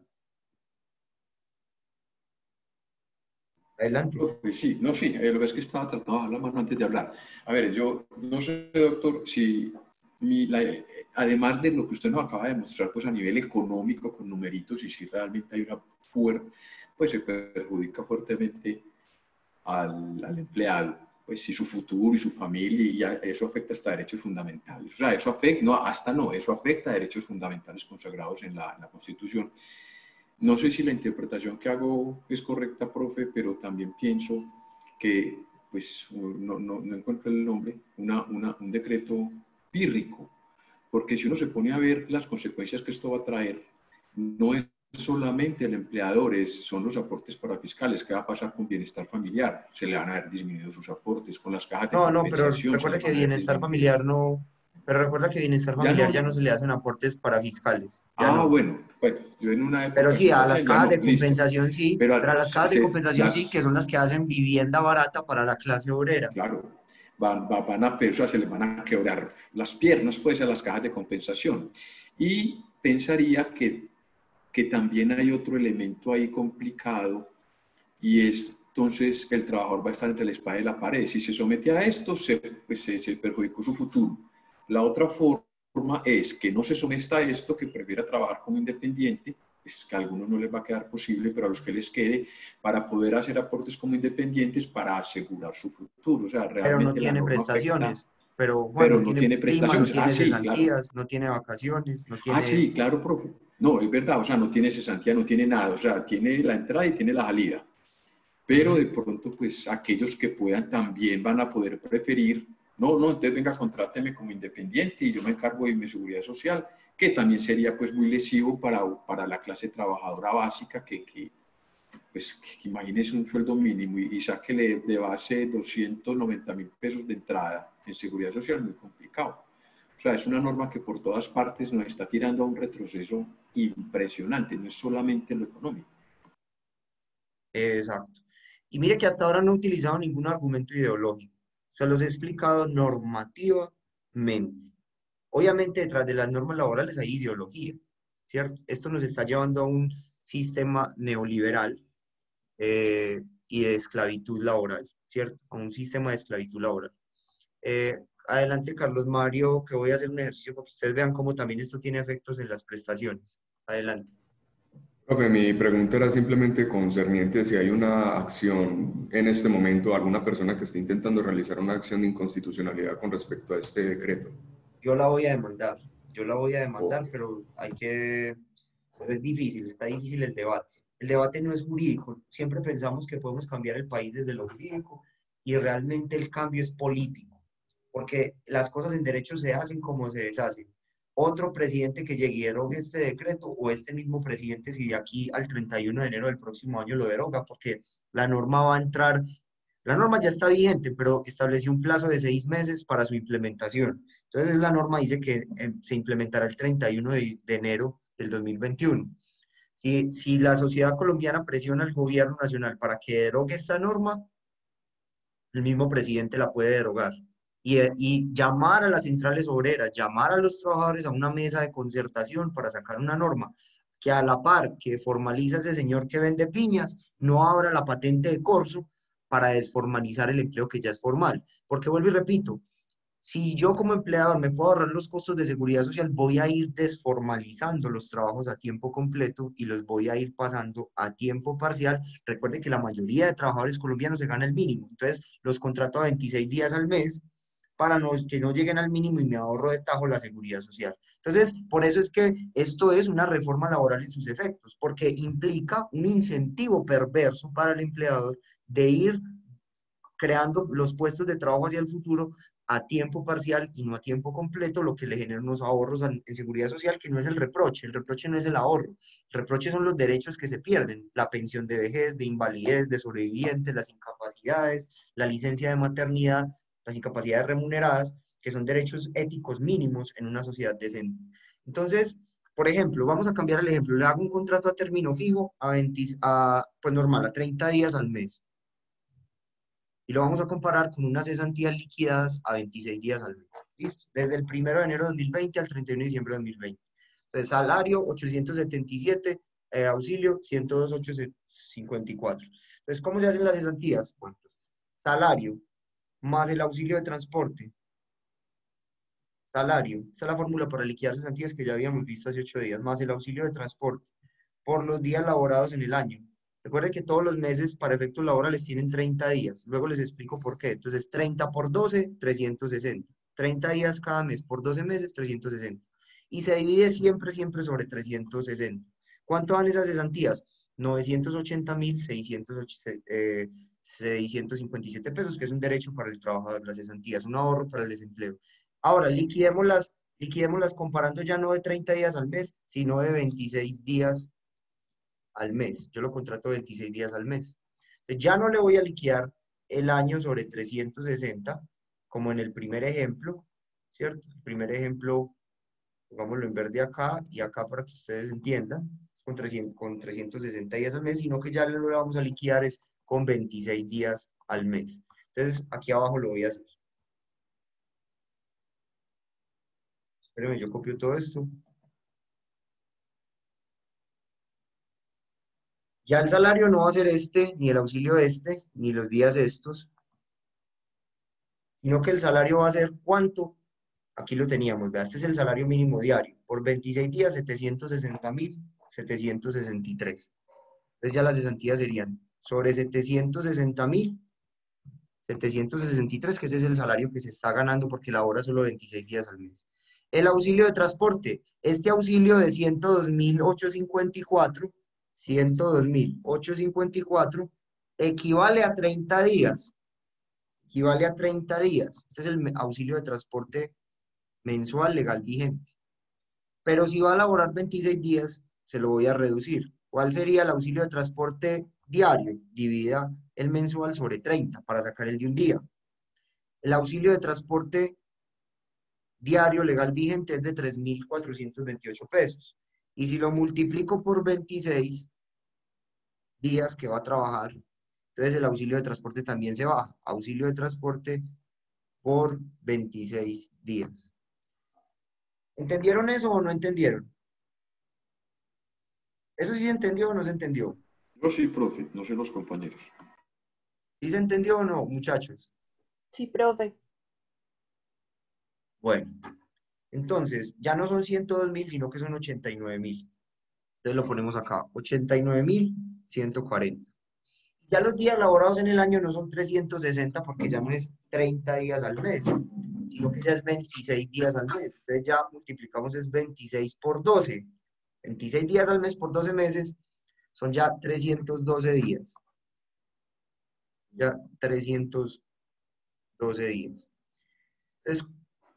Adelante. Profe, sí, no, sí, lo ves que estaba tratando de bajar la mano antes de hablar. A ver, yo no sé, doctor, si además de lo que usted nos acaba de mostrar, pues a nivel económico, con numeritos, y si realmente hay una fuerte, pues se perjudica fuertemente al empleado, pues si su futuro y su familia, y eso afecta hasta derechos fundamentales. O sea, eso afecta, no, hasta no, eso afecta a derechos fundamentales consagrados en la Constitución. No sé si la interpretación que hago es correcta, profe, pero también pienso que, pues, no encuentro el nombre, un decreto pírrico, porque si uno se pone a ver las consecuencias que esto va a traer, no es solamente el empleador, son los aportes parafiscales. ¿Qué va a pasar con bienestar familiar? Se le van a ver disminuidos sus aportes, con las cajas de No, no, pero compensación se recuerda le que van a ver bienestar disminuidos. familiar no, pero recuerda que bienestar Ya familiar no, ya no se le hacen aportes para fiscales, ya ah, no. bueno, yo en una Pero época sí, sí lo a las hacía, ya cajas no, de listo. compensación sí, Pero pero a las cajas de compensación sí, que las, son las que hacen vivienda barata para la clase obrera. claro, van a, o sea, se les van a quebrar las piernas pues a las cajas de compensación. Y pensaría que también hay otro elemento ahí complicado y es entonces el trabajador va a estar entre la espada y la pared. Si se somete a esto, pues se perjudicó su futuro. La otra forma es que no se someta a esto, que prefiera trabajar como independiente, es que a algunos no les va a quedar posible, pero a los que les quede, para poder hacer aportes como independientes para asegurar su futuro. O sea, Pero no realmente la tiene norma afecta, prestaciones. Pero Juan, pero no no tiene tiene prima, no prestaciones. Ah, tiene sí, claro. cesantías, no tiene vacaciones, no Ah, tiene... sí, claro, profe. No, es verdad, o sea, no tiene cesantía, no tiene nada, o sea, tiene la entrada y tiene la salida, pero Ujú. de pronto, pues aquellos que puedan también van a poder preferir, no, entonces venga, contráteme como independiente y yo me encargo de mi seguridad social, que también sería pues muy lesivo para la clase trabajadora básica, pues, que imagínese un sueldo mínimo y sáquele de base 290.000 pesos de entrada en seguridad social, muy complicado. O sea, es una norma que por todas partes nos está tirando a un retroceso impresionante, no es solamente lo económico. Exacto. Y mire que hasta ahora no he utilizado ningún argumento ideológico. Se los he explicado normativamente. Obviamente, detrás de las normas laborales hay ideología, ¿cierto? Esto nos está llevando a un sistema neoliberal y de esclavitud laboral, ¿cierto? A un sistema de esclavitud laboral. Adelante, Carlos Mario, que voy a hacer un ejercicio para que ustedes vean cómo también esto tiene efectos en las prestaciones. Adelante. Profe, mi pregunta era simplemente concerniente si hay una acción en este momento, alguna persona que esté intentando realizar una acción de inconstitucionalidad con respecto a este decreto. Yo la voy a demandar, yo la voy a Ok. demandar, pero pero es difícil, está difícil el debate. El debate no es jurídico, siempre pensamos que podemos cambiar el país desde lo jurídico y realmente el cambio es político, porque las cosas en derecho se hacen como se deshacen. Otro presidente que llegue y derogue este decreto, o este mismo presidente, si de aquí al 31 de enero del próximo año lo deroga, porque la norma va a entrar, la norma ya está vigente, pero estableció un plazo de 6 meses para su implementación. Entonces la norma dice que se implementará el 31 de enero del 2021. Si la sociedad colombiana presiona al gobierno nacional para que derogue esta norma, el mismo presidente la puede derogar. Y llamar a las centrales obreras, llamar a los trabajadores a una mesa de concertación para sacar una norma que a la par que formaliza ese señor que vende piñas, no abra la patente de corso para desformalizar el empleo que ya es formal. Porque vuelvo y repito, si yo como empleador me puedo ahorrar los costos de seguridad social, voy a ir desformalizando los trabajos a tiempo completo y los voy a ir pasando a tiempo parcial. Recuerde que la mayoría de trabajadores colombianos se gana el mínimo, entonces los contrato a 26 días al mes para que no lleguen al mínimo y me ahorro de tajo la seguridad social. Entonces, por eso es que esto es una reforma laboral en sus efectos, porque implica un incentivo perverso para el empleador de ir creando los puestos de trabajo hacia el futuro a tiempo parcial y no a tiempo completo, lo que le genera unos ahorros en seguridad social, que no es el reproche no es el ahorro, el reproche son los derechos que se pierden, la pensión de vejez, de invalidez, de sobrevivientes, las incapacidades, la licencia de maternidad, las incapacidades remuneradas, que son derechos éticos mínimos en una sociedad decente. Entonces, por ejemplo, vamos a cambiar el ejemplo, le hago un contrato a término fijo pues normal, a 30 días al mes y lo vamos a comparar con unas cesantías liquidadas a 26 días al mes. ¿Listo? Desde el 1 de enero de 2020 al 31 de diciembre de 2020. Entonces, salario 877, auxilio 102.854. Entonces, ¿cómo se hacen las cesantías? Bueno, salario más el auxilio de transporte. Salario, esta es la fórmula para liquidar cesantías que ya habíamos visto hace 8 días, más el auxilio de transporte por los días laborados en el año. Recuerden que todos los meses para efectos laborales tienen 30 días. Luego les explico por qué. Entonces, 30 por 12, 360. 30 días cada mes por 12 meses, 360. Y se divide siempre, siempre sobre 360. ¿Cuánto dan esas cesantías? 980.657 pesos, que es un derecho para el trabajador, las cesantías, un ahorro para el desempleo. Ahora, liquidémoslas comparando ya no de 30 días al mes, sino de 26 días al mes. Yo lo contrato 26 días al mes. Entonces, ya no le voy a liquidar el año sobre 360, como en el primer ejemplo, ¿cierto? El primer ejemplo, pongámoslo en verde acá y acá para que ustedes entiendan, con 360 días al mes, sino que ya lo vamos a liquidar es con 26 días al mes. Entonces, aquí abajo lo voy a hacer. Espérenme, yo copio todo esto. Ya el salario no va a ser este, ni el auxilio este, ni los días estos, sino que el salario va a ser ¿cuánto? Aquí lo teníamos, vea, este es el salario mínimo diario. Por 26 días, 760.763. Entonces ya las cesantías serían sobre 760.763, que ese es el salario que se está ganando porque labora solo 26 días al mes. El auxilio de transporte, este auxilio de 102.854 equivale a 30 días. Equivale a 30 días. Este es el auxilio de transporte mensual legal vigente. Pero si va a laborar 26 días, se lo voy a reducir. ¿Cuál sería el auxilio de transporte diario? Divida el mensual sobre 30 para sacar el de un día. El auxilio de transporte diario legal vigente es de 3.428 pesos. Y si lo multiplico por 26 días que va a trabajar, entonces el auxilio de transporte también se baja. Auxilio de transporte por 26 días. ¿Entendieron eso o no entendieron? ¿Eso sí se entendió o no se entendió? Yo sí, profe, no sé los compañeros. ¿Sí se entendió o no, muchachos? Sí, profe. Bueno, entonces ya no son 102.000, sino que son 89.000. Entonces lo ponemos acá, 89.140. Ya los días laborados en el año no son 360 porque ya no es 30 días al mes, sino que ya es 26 días al mes. Entonces ya multiplicamos es 26 por 12. 26 días al mes por 12 meses son ya 312 días. Ya 312 días. Entonces,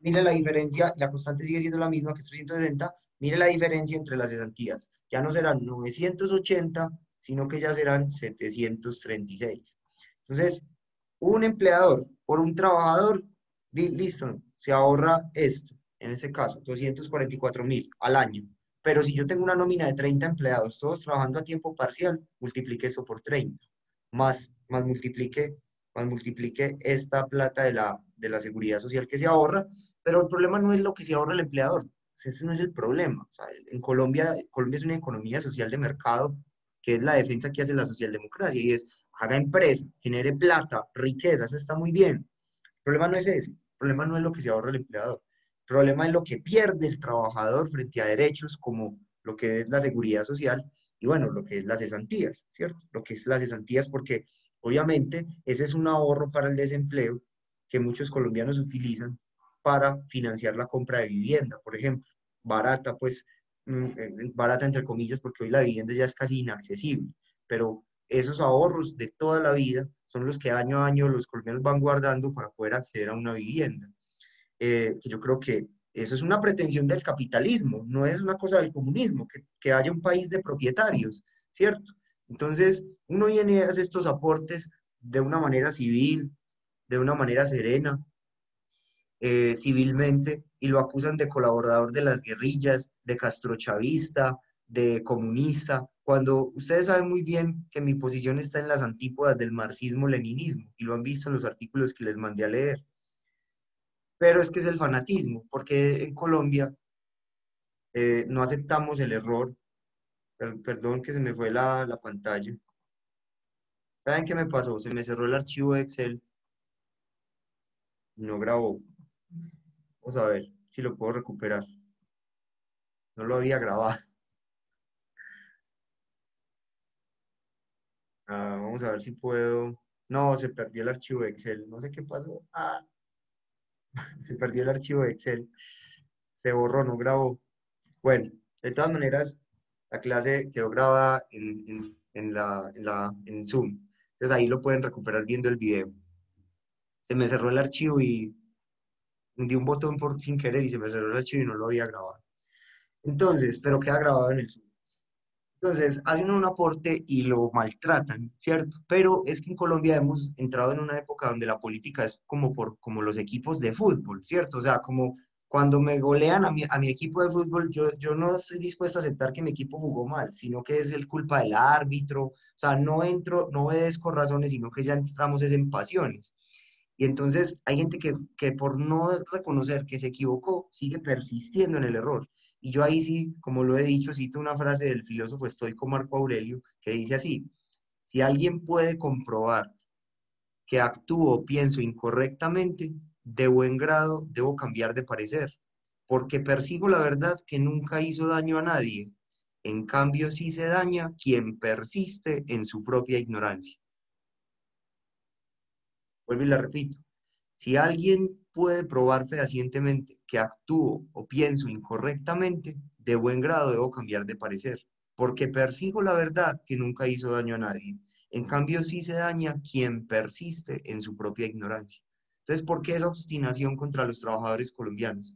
mire la diferencia, la constante sigue siendo la misma que es 360. Mire la diferencia entre las cesantías. Ya no serán 980, sino que ya serán 736. Entonces, un empleador por un trabajador, listo, se ahorra esto, en este caso, 244.000 al año. Pero si yo tengo una nómina de 30 empleados, todos trabajando a tiempo parcial, multiplique eso por 30, más multiplique esta plata de la seguridad social que se ahorra, pero el problema no es lo que se ahorra el empleador, ese no es el problema. O sea, en Colombia es una economía social de mercado, que es la defensa que hace la socialdemocracia, y es haga empresa, genere plata, riqueza, eso está muy bien. El problema no es ese, el problema no es lo que se ahorra el empleador, el problema es lo que pierde el trabajador frente a derechos como lo que es la seguridad social y bueno, lo que es las cesantías, ¿cierto? Lo que es las cesantías porque obviamente ese es un ahorro para el desempleo que muchos colombianos utilizan para financiar la compra de vivienda, por ejemplo, barata, pues, barata entre comillas porque hoy la vivienda ya es casi inaccesible, pero esos ahorros de toda la vida son los que año a año los colombianos van guardando para poder acceder a una vivienda. Que yo creo que eso es una pretensión del capitalismo, no es una cosa del comunismo, que haya un país de propietarios, ¿cierto? Entonces, uno viene y hace estos aportes de una manera civil, de una manera serena, civilmente, y lo acusan de colaborador de las guerrillas, de castrochavista, de comunista, cuando ustedes saben muy bien que mi posición está en las antípodas del marxismo-leninismo, y lo han visto en los artículos que les mandé a leer. Pero es que es el fanatismo, porque en Colombia no aceptamos el error Perdón que se me fue la pantalla. ¿Saben qué me pasó? Se me cerró el archivo de Excel y no grabó. Vamos a ver si lo puedo recuperar. No lo había grabado. Vamos a ver si puedo. No, se perdió el archivo de Excel. No sé qué pasó. Se perdió el archivo de Excel. Se borró, no grabó. Bueno, de todas maneras, la clase quedó grabada en Zoom. Entonces ahí lo pueden recuperar viendo el video. Se me cerró el archivo y di un botón sin querer y se me cerró el archivo y no lo había grabado. Entonces, pero queda grabado en el Zoom. Entonces, hacen un aporte y lo maltratan, ¿cierto? Pero es que en Colombia hemos entrado en una época donde la política es como los equipos de fútbol, ¿cierto? O sea, como cuando me golean a mi equipo de fútbol, yo no estoy dispuesto a aceptar que mi equipo jugó mal, sino que es el culpa del árbitro. O sea, no entro, no obedezco razones, sino que ya entramos es en pasiones. Y entonces hay gente que por no reconocer que se equivocó, sigue persistiendo en el error. Y yo ahí sí, como lo he dicho, cito una frase del filósofo estoico Marco Aurelio que dice así: si alguien puede comprobar que actúo o pienso incorrectamente, de buen grado debo cambiar de parecer, porque persigo la verdad que nunca hizo daño a nadie. En cambio, sí se daña quien persiste en su propia ignorancia. Vuelvo y la repito. Si alguien puede probar fehacientemente que actúo o pienso incorrectamente, de buen grado debo cambiar de parecer, porque persigo la verdad que nunca hizo daño a nadie. En cambio, sí se daña quien persiste en su propia ignorancia. Entonces, ¿por qué esa obstinación contra los trabajadores colombianos?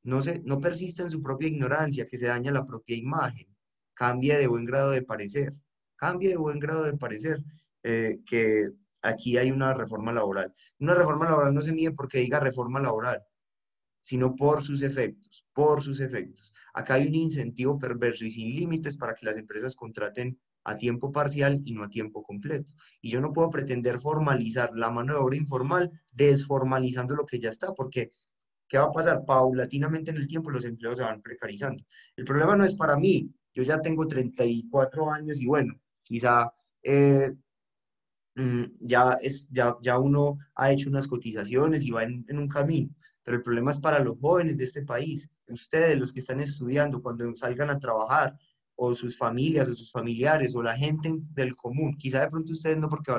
No persiste en su propia ignorancia, que se daña la propia imagen. Cambie de buen grado de parecer. Cambie de buen grado de parecer. Que aquí hay una reforma laboral. Una reforma laboral no se mide porque diga reforma laboral, sino por sus efectos, por sus efectos. Acá hay un incentivo perverso y sin límites para que las empresas contraten a tiempo parcial y no a tiempo completo. Y yo no puedo pretender formalizar la mano de obra informal desformalizando lo que ya está, porque ¿qué va a pasar? Paulatinamente en el tiempo los empleos se van precarizando. El problema no es para mí, yo ya tengo 34 años y bueno, quizá ya uno ha hecho unas cotizaciones y va en un camino, pero el problema es para los jóvenes de este país, ustedes, los que están estudiando, cuando salgan a trabajar, o sus familias, o sus familiares, o la gente del común, quizá de pronto ustedes no porque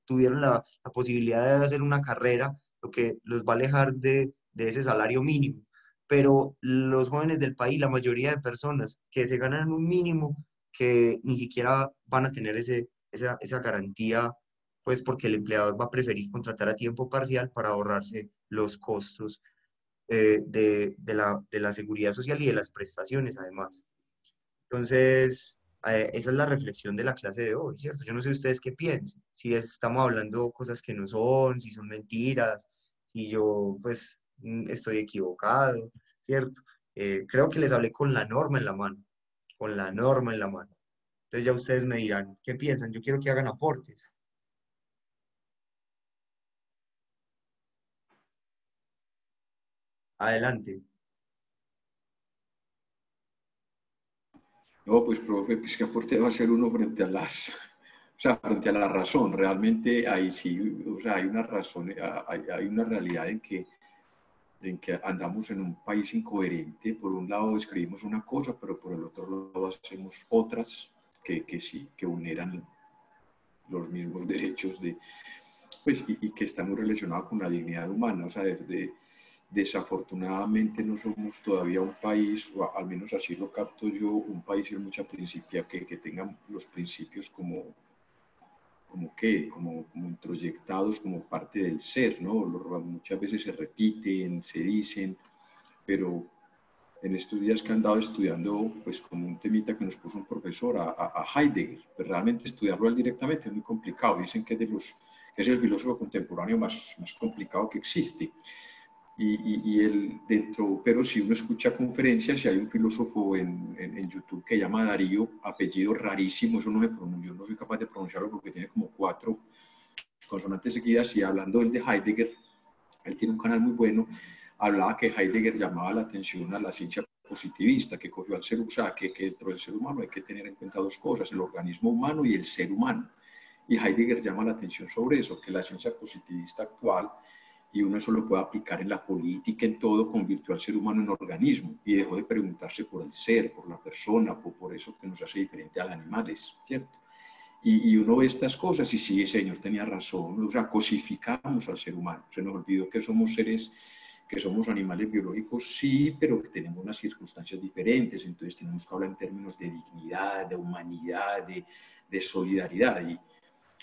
tuvieron la posibilidad de hacer una carrera, lo que los va a alejar de ese salario mínimo, pero los jóvenes del país, la mayoría de personas que se ganan un mínimo, que ni siquiera van a tener esa garantía, pues porque el empleador va a preferir contratar a tiempo parcial para ahorrarse los costos de la seguridad social y de las prestaciones, además. Entonces, esa es la reflexión de la clase de hoy, ¿cierto? Yo no sé ustedes qué piensan, si estamos hablando cosas que no son, si son mentiras, si yo, pues, estoy equivocado, ¿cierto? Creo que les hablé con la norma en la mano, con la norma en la mano. Entonces ya ustedes me dirán, ¿qué piensan? Yo quiero que hagan aportes. Adelante. No, pues, profe, pues qué aporte va a ser uno frente a o sea, frente a la razón. Realmente ahí sí, o sea, hay una razón, hay una realidad en que andamos en un país incoherente. Por un lado escribimos una cosa, pero por el otro lado hacemos otras que sí, que vulneran los mismos derechos pues, y que está muy relacionado con la dignidad humana. O sea, desafortunadamente no somos todavía un país, o al menos así lo capto yo, un país en mucha principia que tenga los principios como introyectados como parte del ser, ¿no? Muchas veces se repiten, se dicen, pero en estos días que han dado estudiando, pues como un temita que nos puso un profesor a Heidegger, pues realmente estudiarlo él directamente es muy complicado. Dicen que es el filósofo contemporáneo más complicado que existe. Y él dentro, pero si uno escucha conferencias, y hay un filósofo en YouTube que llama Darío, apellido rarísimo, eso no se pronuncia, yo no soy capaz de pronunciarlo porque tiene como 4 consonantes seguidas, y hablando él de Heidegger, él tiene un canal muy bueno, hablaba que Heidegger llamaba la atención a la ciencia positivista, que cogió al ser humano, o sea, que dentro del ser humano hay que tener en cuenta dos cosas, el organismo humano y el ser humano. Y Heidegger llama la atención sobre eso, que la ciencia positivista actual, y uno eso lo puede aplicar en la política, en todo, convirtió al ser humano en organismo y dejó de preguntarse por el ser, por la persona, por eso que nos hace diferente a los animales, ¿cierto? Y uno ve estas cosas y sí, el Señor tenía razón, o sea, cosificamos al ser humano, se nos olvidó que somos seres, que somos animales biológicos, sí, pero que tenemos unas circunstancias diferentes, entonces tenemos que hablar en términos de dignidad, de humanidad, de solidaridad,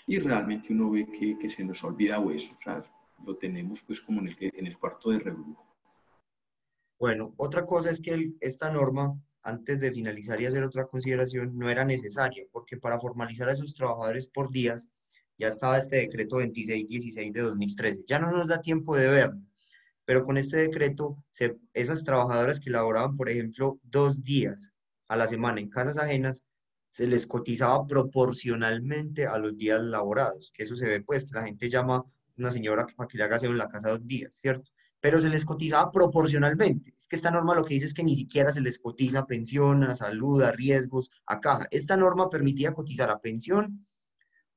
y realmente uno ve que se nos ha olvidado eso, o sea, lo tenemos pues como en el cuarto de rebrujo. Bueno, otra cosa es que esta norma, antes de finalizar y hacer otra consideración, no era necesaria, porque para formalizar a esos trabajadores por días ya estaba este decreto 2616 de 2013. Ya no nos da tiempo de verlo, pero con este decreto, esas trabajadoras que laboraban, por ejemplo, 2 días a la semana en casas ajenas, se les cotizaba proporcionalmente a los días laborados, que eso se ve pues, que la gente llama a una señora para que le haga aseo en la casa 2 días, ¿cierto? Pero se les cotizaba proporcionalmente. Es que esta norma lo que dice es que ni siquiera se les cotiza a pensión, a salud, a riesgos, a caja. Esta norma permitía cotizar a pensión,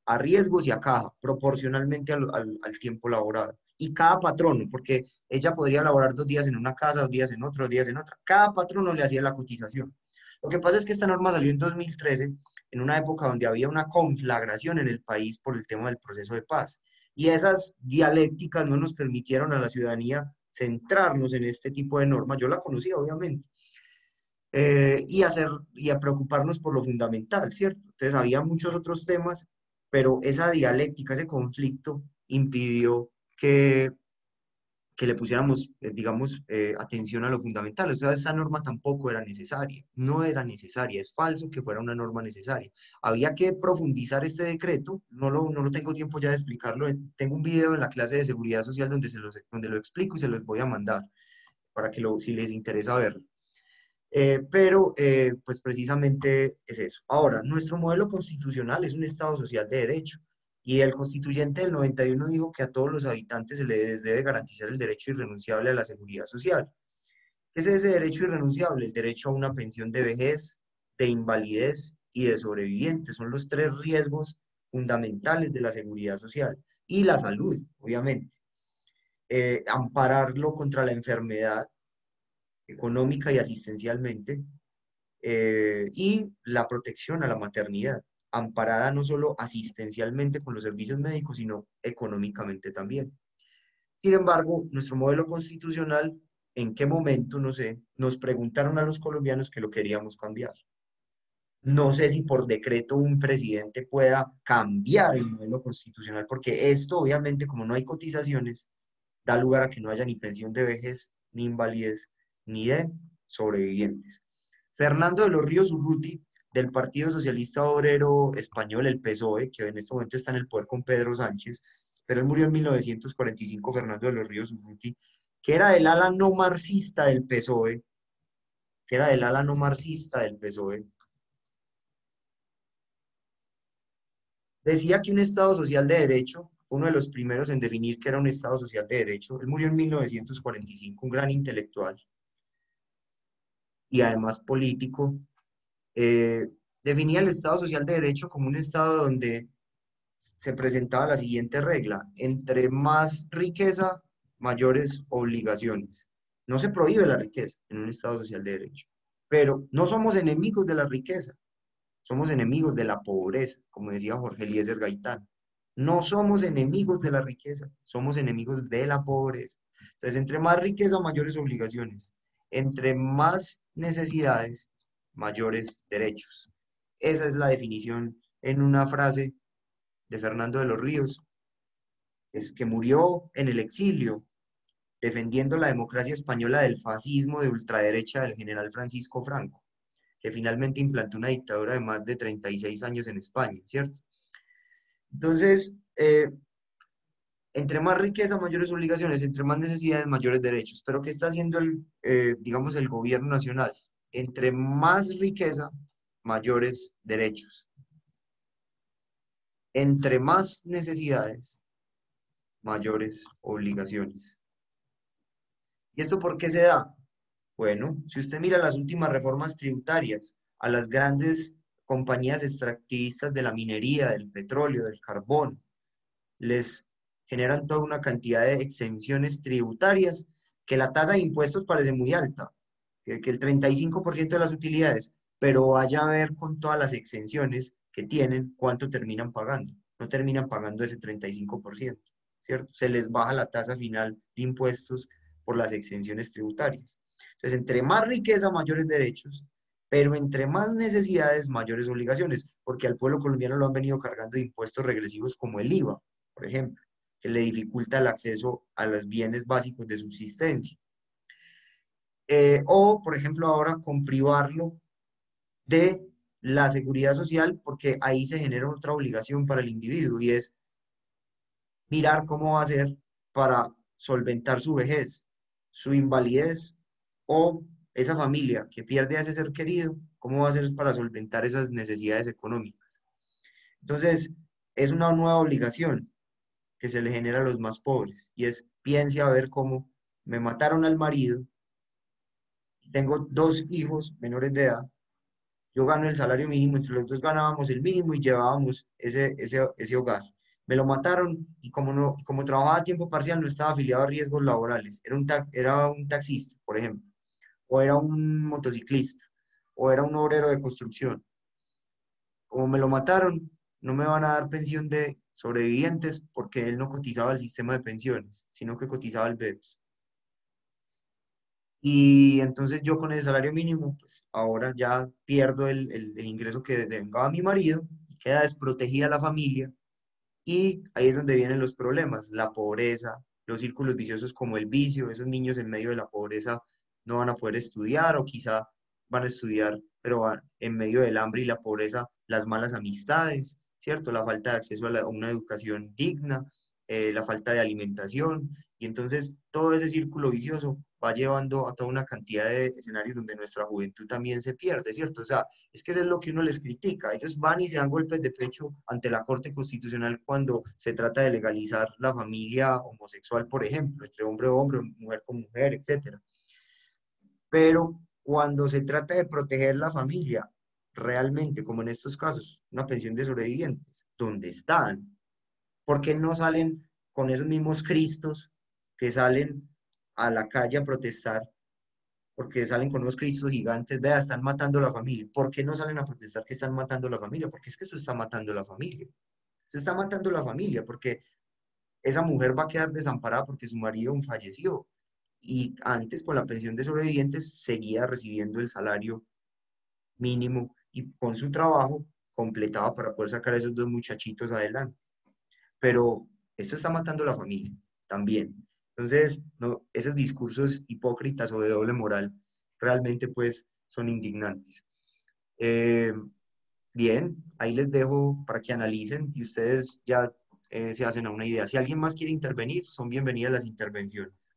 a riesgos y a caja, proporcionalmente al tiempo laborado. Y cada patrono, porque ella podría laborar 2 días en una casa, 2 días en otra, 2 días en otra, cada patrono le hacía la cotización. Lo que pasa es que esta norma salió en 2013, en una época donde había una conflagración en el país por el tema del proceso de paz. Y esas dialécticas no nos permitieron a la ciudadanía centrarnos en este tipo de normas. Yo la conocía, obviamente, y a preocuparnos por lo fundamental, ¿cierto? Entonces había muchos otros temas, pero esa dialéctica, ese conflicto impidió que le pusiéramos, digamos, atención a lo fundamental. O sea, esta norma tampoco era necesaria, no era necesaria, es falso que fuera una norma necesaria. Había que profundizar este decreto, no lo tengo tiempo ya de explicarlo, tengo un video en la clase de seguridad social donde lo explico y se los voy a mandar para que si les interesa verlo. Pues precisamente es eso. Ahora, nuestro modelo constitucional es un Estado social de derecho y el constituyente del 91 dijo que a todos los habitantes se les debe garantizar el derecho irrenunciable a la seguridad social. ¿Qué es ese derecho irrenunciable? El derecho a una pensión de vejez, de invalidez y de sobreviviente. Son los tres riesgos fundamentales de la seguridad social. Y la salud, obviamente. Ampararlo contra la enfermedad económica y asistencialmente, y la protección a la maternidad, amparada no solo asistencialmente con los servicios médicos, sino económicamente también. Sin embargo, nuestro modelo constitucional, ¿en qué momento, no sé, nos preguntaron a los colombianos que lo queríamos cambiar? No sé si por decreto un presidente pueda cambiar el modelo constitucional, porque esto, obviamente, como no hay cotizaciones, da lugar a que no haya ni pensión de vejez, ni invalidez, ni de sobrevivientes. Fernando de los Ríos Urruti, del Partido Socialista Obrero Español, el PSOE, que en este momento está en el poder con Pedro Sánchez, pero él murió en 1945, Fernando de los Ríos Urruti, que era del ala no marxista del PSOE, que era del ala no marxista del PSOE, decía que un Estado social de derecho, fue uno de los primeros en definir que era un Estado social de derecho, él murió en 1945, un gran intelectual y además político, eh, definía el Estado social de derecho como un Estado donde se presentaba la siguiente regla: entre más riqueza, mayores obligaciones. No se prohíbe la riqueza en un Estado social de derecho, pero no somos enemigos de la riqueza, somos enemigos de la pobreza, como decía Jorge Eliezer Gaitán. No somos enemigos de la riqueza, somos enemigos de la pobreza. Entonces, entre más riqueza, mayores obligaciones. Entre más necesidades, mayores derechos. Esa es la definición en una frase de Fernando de los Ríos, es que murió en el exilio defendiendo la democracia española del fascismo de ultraderecha del general Francisco Franco, que finalmente implantó una dictadura de más de 36 años en España, ¿cierto? Entonces, entre más riqueza, mayores obligaciones, entre más necesidades, mayores derechos. Pero ¿qué está haciendo digamos, el gobierno nacional? Entre más riqueza, mayores derechos. Entre más necesidades, mayores obligaciones. ¿Y esto por qué se da? Bueno, si usted mira las últimas reformas tributarias a las grandes compañías extractivistas de la minería, del petróleo, del carbón, les generan toda una cantidad de exenciones tributarias que la tasa de impuestos parece muy alta, que el 35% de las utilidades, pero vaya a ver con todas las exenciones que tienen cuánto terminan pagando. No terminan pagando ese 35%, ¿cierto? Se les baja la tasa final de impuestos por las exenciones tributarias. Entonces, entre más riqueza, mayores derechos, pero entre más necesidades, mayores obligaciones, porque al pueblo colombiano lo han venido cargando de impuestos regresivos como el IVA, por ejemplo, que le dificulta el acceso a los bienes básicos de subsistencia. O, por ejemplo, ahora con privarlo de la seguridad social, porque ahí se genera otra obligación para el individuo y es mirar cómo va a hacer para solventar su vejez, su invalidez o esa familia que pierde a ese ser querido, cómo va a hacer para solventar esas necesidades económicas. Entonces, es una nueva obligación que se le genera a los más pobres y es, piense a ver cómo me mataron al marido, tengo dos hijos menores de edad, yo gano el salario mínimo, entre los dos ganábamos el mínimo y llevábamos ese hogar. Me lo mataron y como, no, como trabajaba a tiempo parcial no estaba afiliado a riesgos laborales. Era un taxista, por ejemplo, o era un motociclista, o era un obrero de construcción. Como me lo mataron, no me van a dar pensión de sobrevivientes porque él no cotizaba al sistema de pensiones, sino que cotizaba al BEPS. Y entonces yo con el salario mínimo, pues ahora ya pierdo el ingreso que devengaba mi marido, queda desprotegida la familia y ahí es donde vienen los problemas, la pobreza, los círculos viciosos como el vicio, esos niños en medio de la pobreza no van a poder estudiar o quizá van a estudiar, pero en medio del hambre y la pobreza, las malas amistades, ¿cierto? La falta de acceso a una educación digna, la falta de alimentación, y entonces todo ese círculo vicioso va llevando a toda una cantidad de escenarios donde nuestra juventud también se pierde, ¿cierto? O sea, es que eso es lo que uno les critica. Ellos van y se dan golpes de pecho ante la Corte Constitucional cuando se trata de legalizar la familia homosexual, por ejemplo, entre hombre a hombre, mujer con mujer, etcétera. Pero cuando se trata de proteger la familia, realmente, como en estos casos, una pensión de sobrevivientes, ¿dónde están? ¿Por qué no salen con esos mismos cristos que salen a la calle a protestar? Porque salen con unos cristos gigantes, vea, están matando a la familia. ¿Por qué no salen a protestar que están matando a la familia? Porque es que eso está matando a la familia. Eso está matando a la familia, porque esa mujer va a quedar desamparada porque su marido falleció. Y antes, con la pensión de sobrevivientes, seguía recibiendo el salario mínimo y con su trabajo completaba para poder sacar a esos dos muchachitos adelante. Pero esto está matando a la familia también. Entonces, no, esos discursos hipócritas o de doble moral realmente pues son indignantes. Eh, bien, ahí les dejo para que analicen y ustedes ya se hacen a una idea. Si alguien más quiere intervenir, son bienvenidas las intervenciones.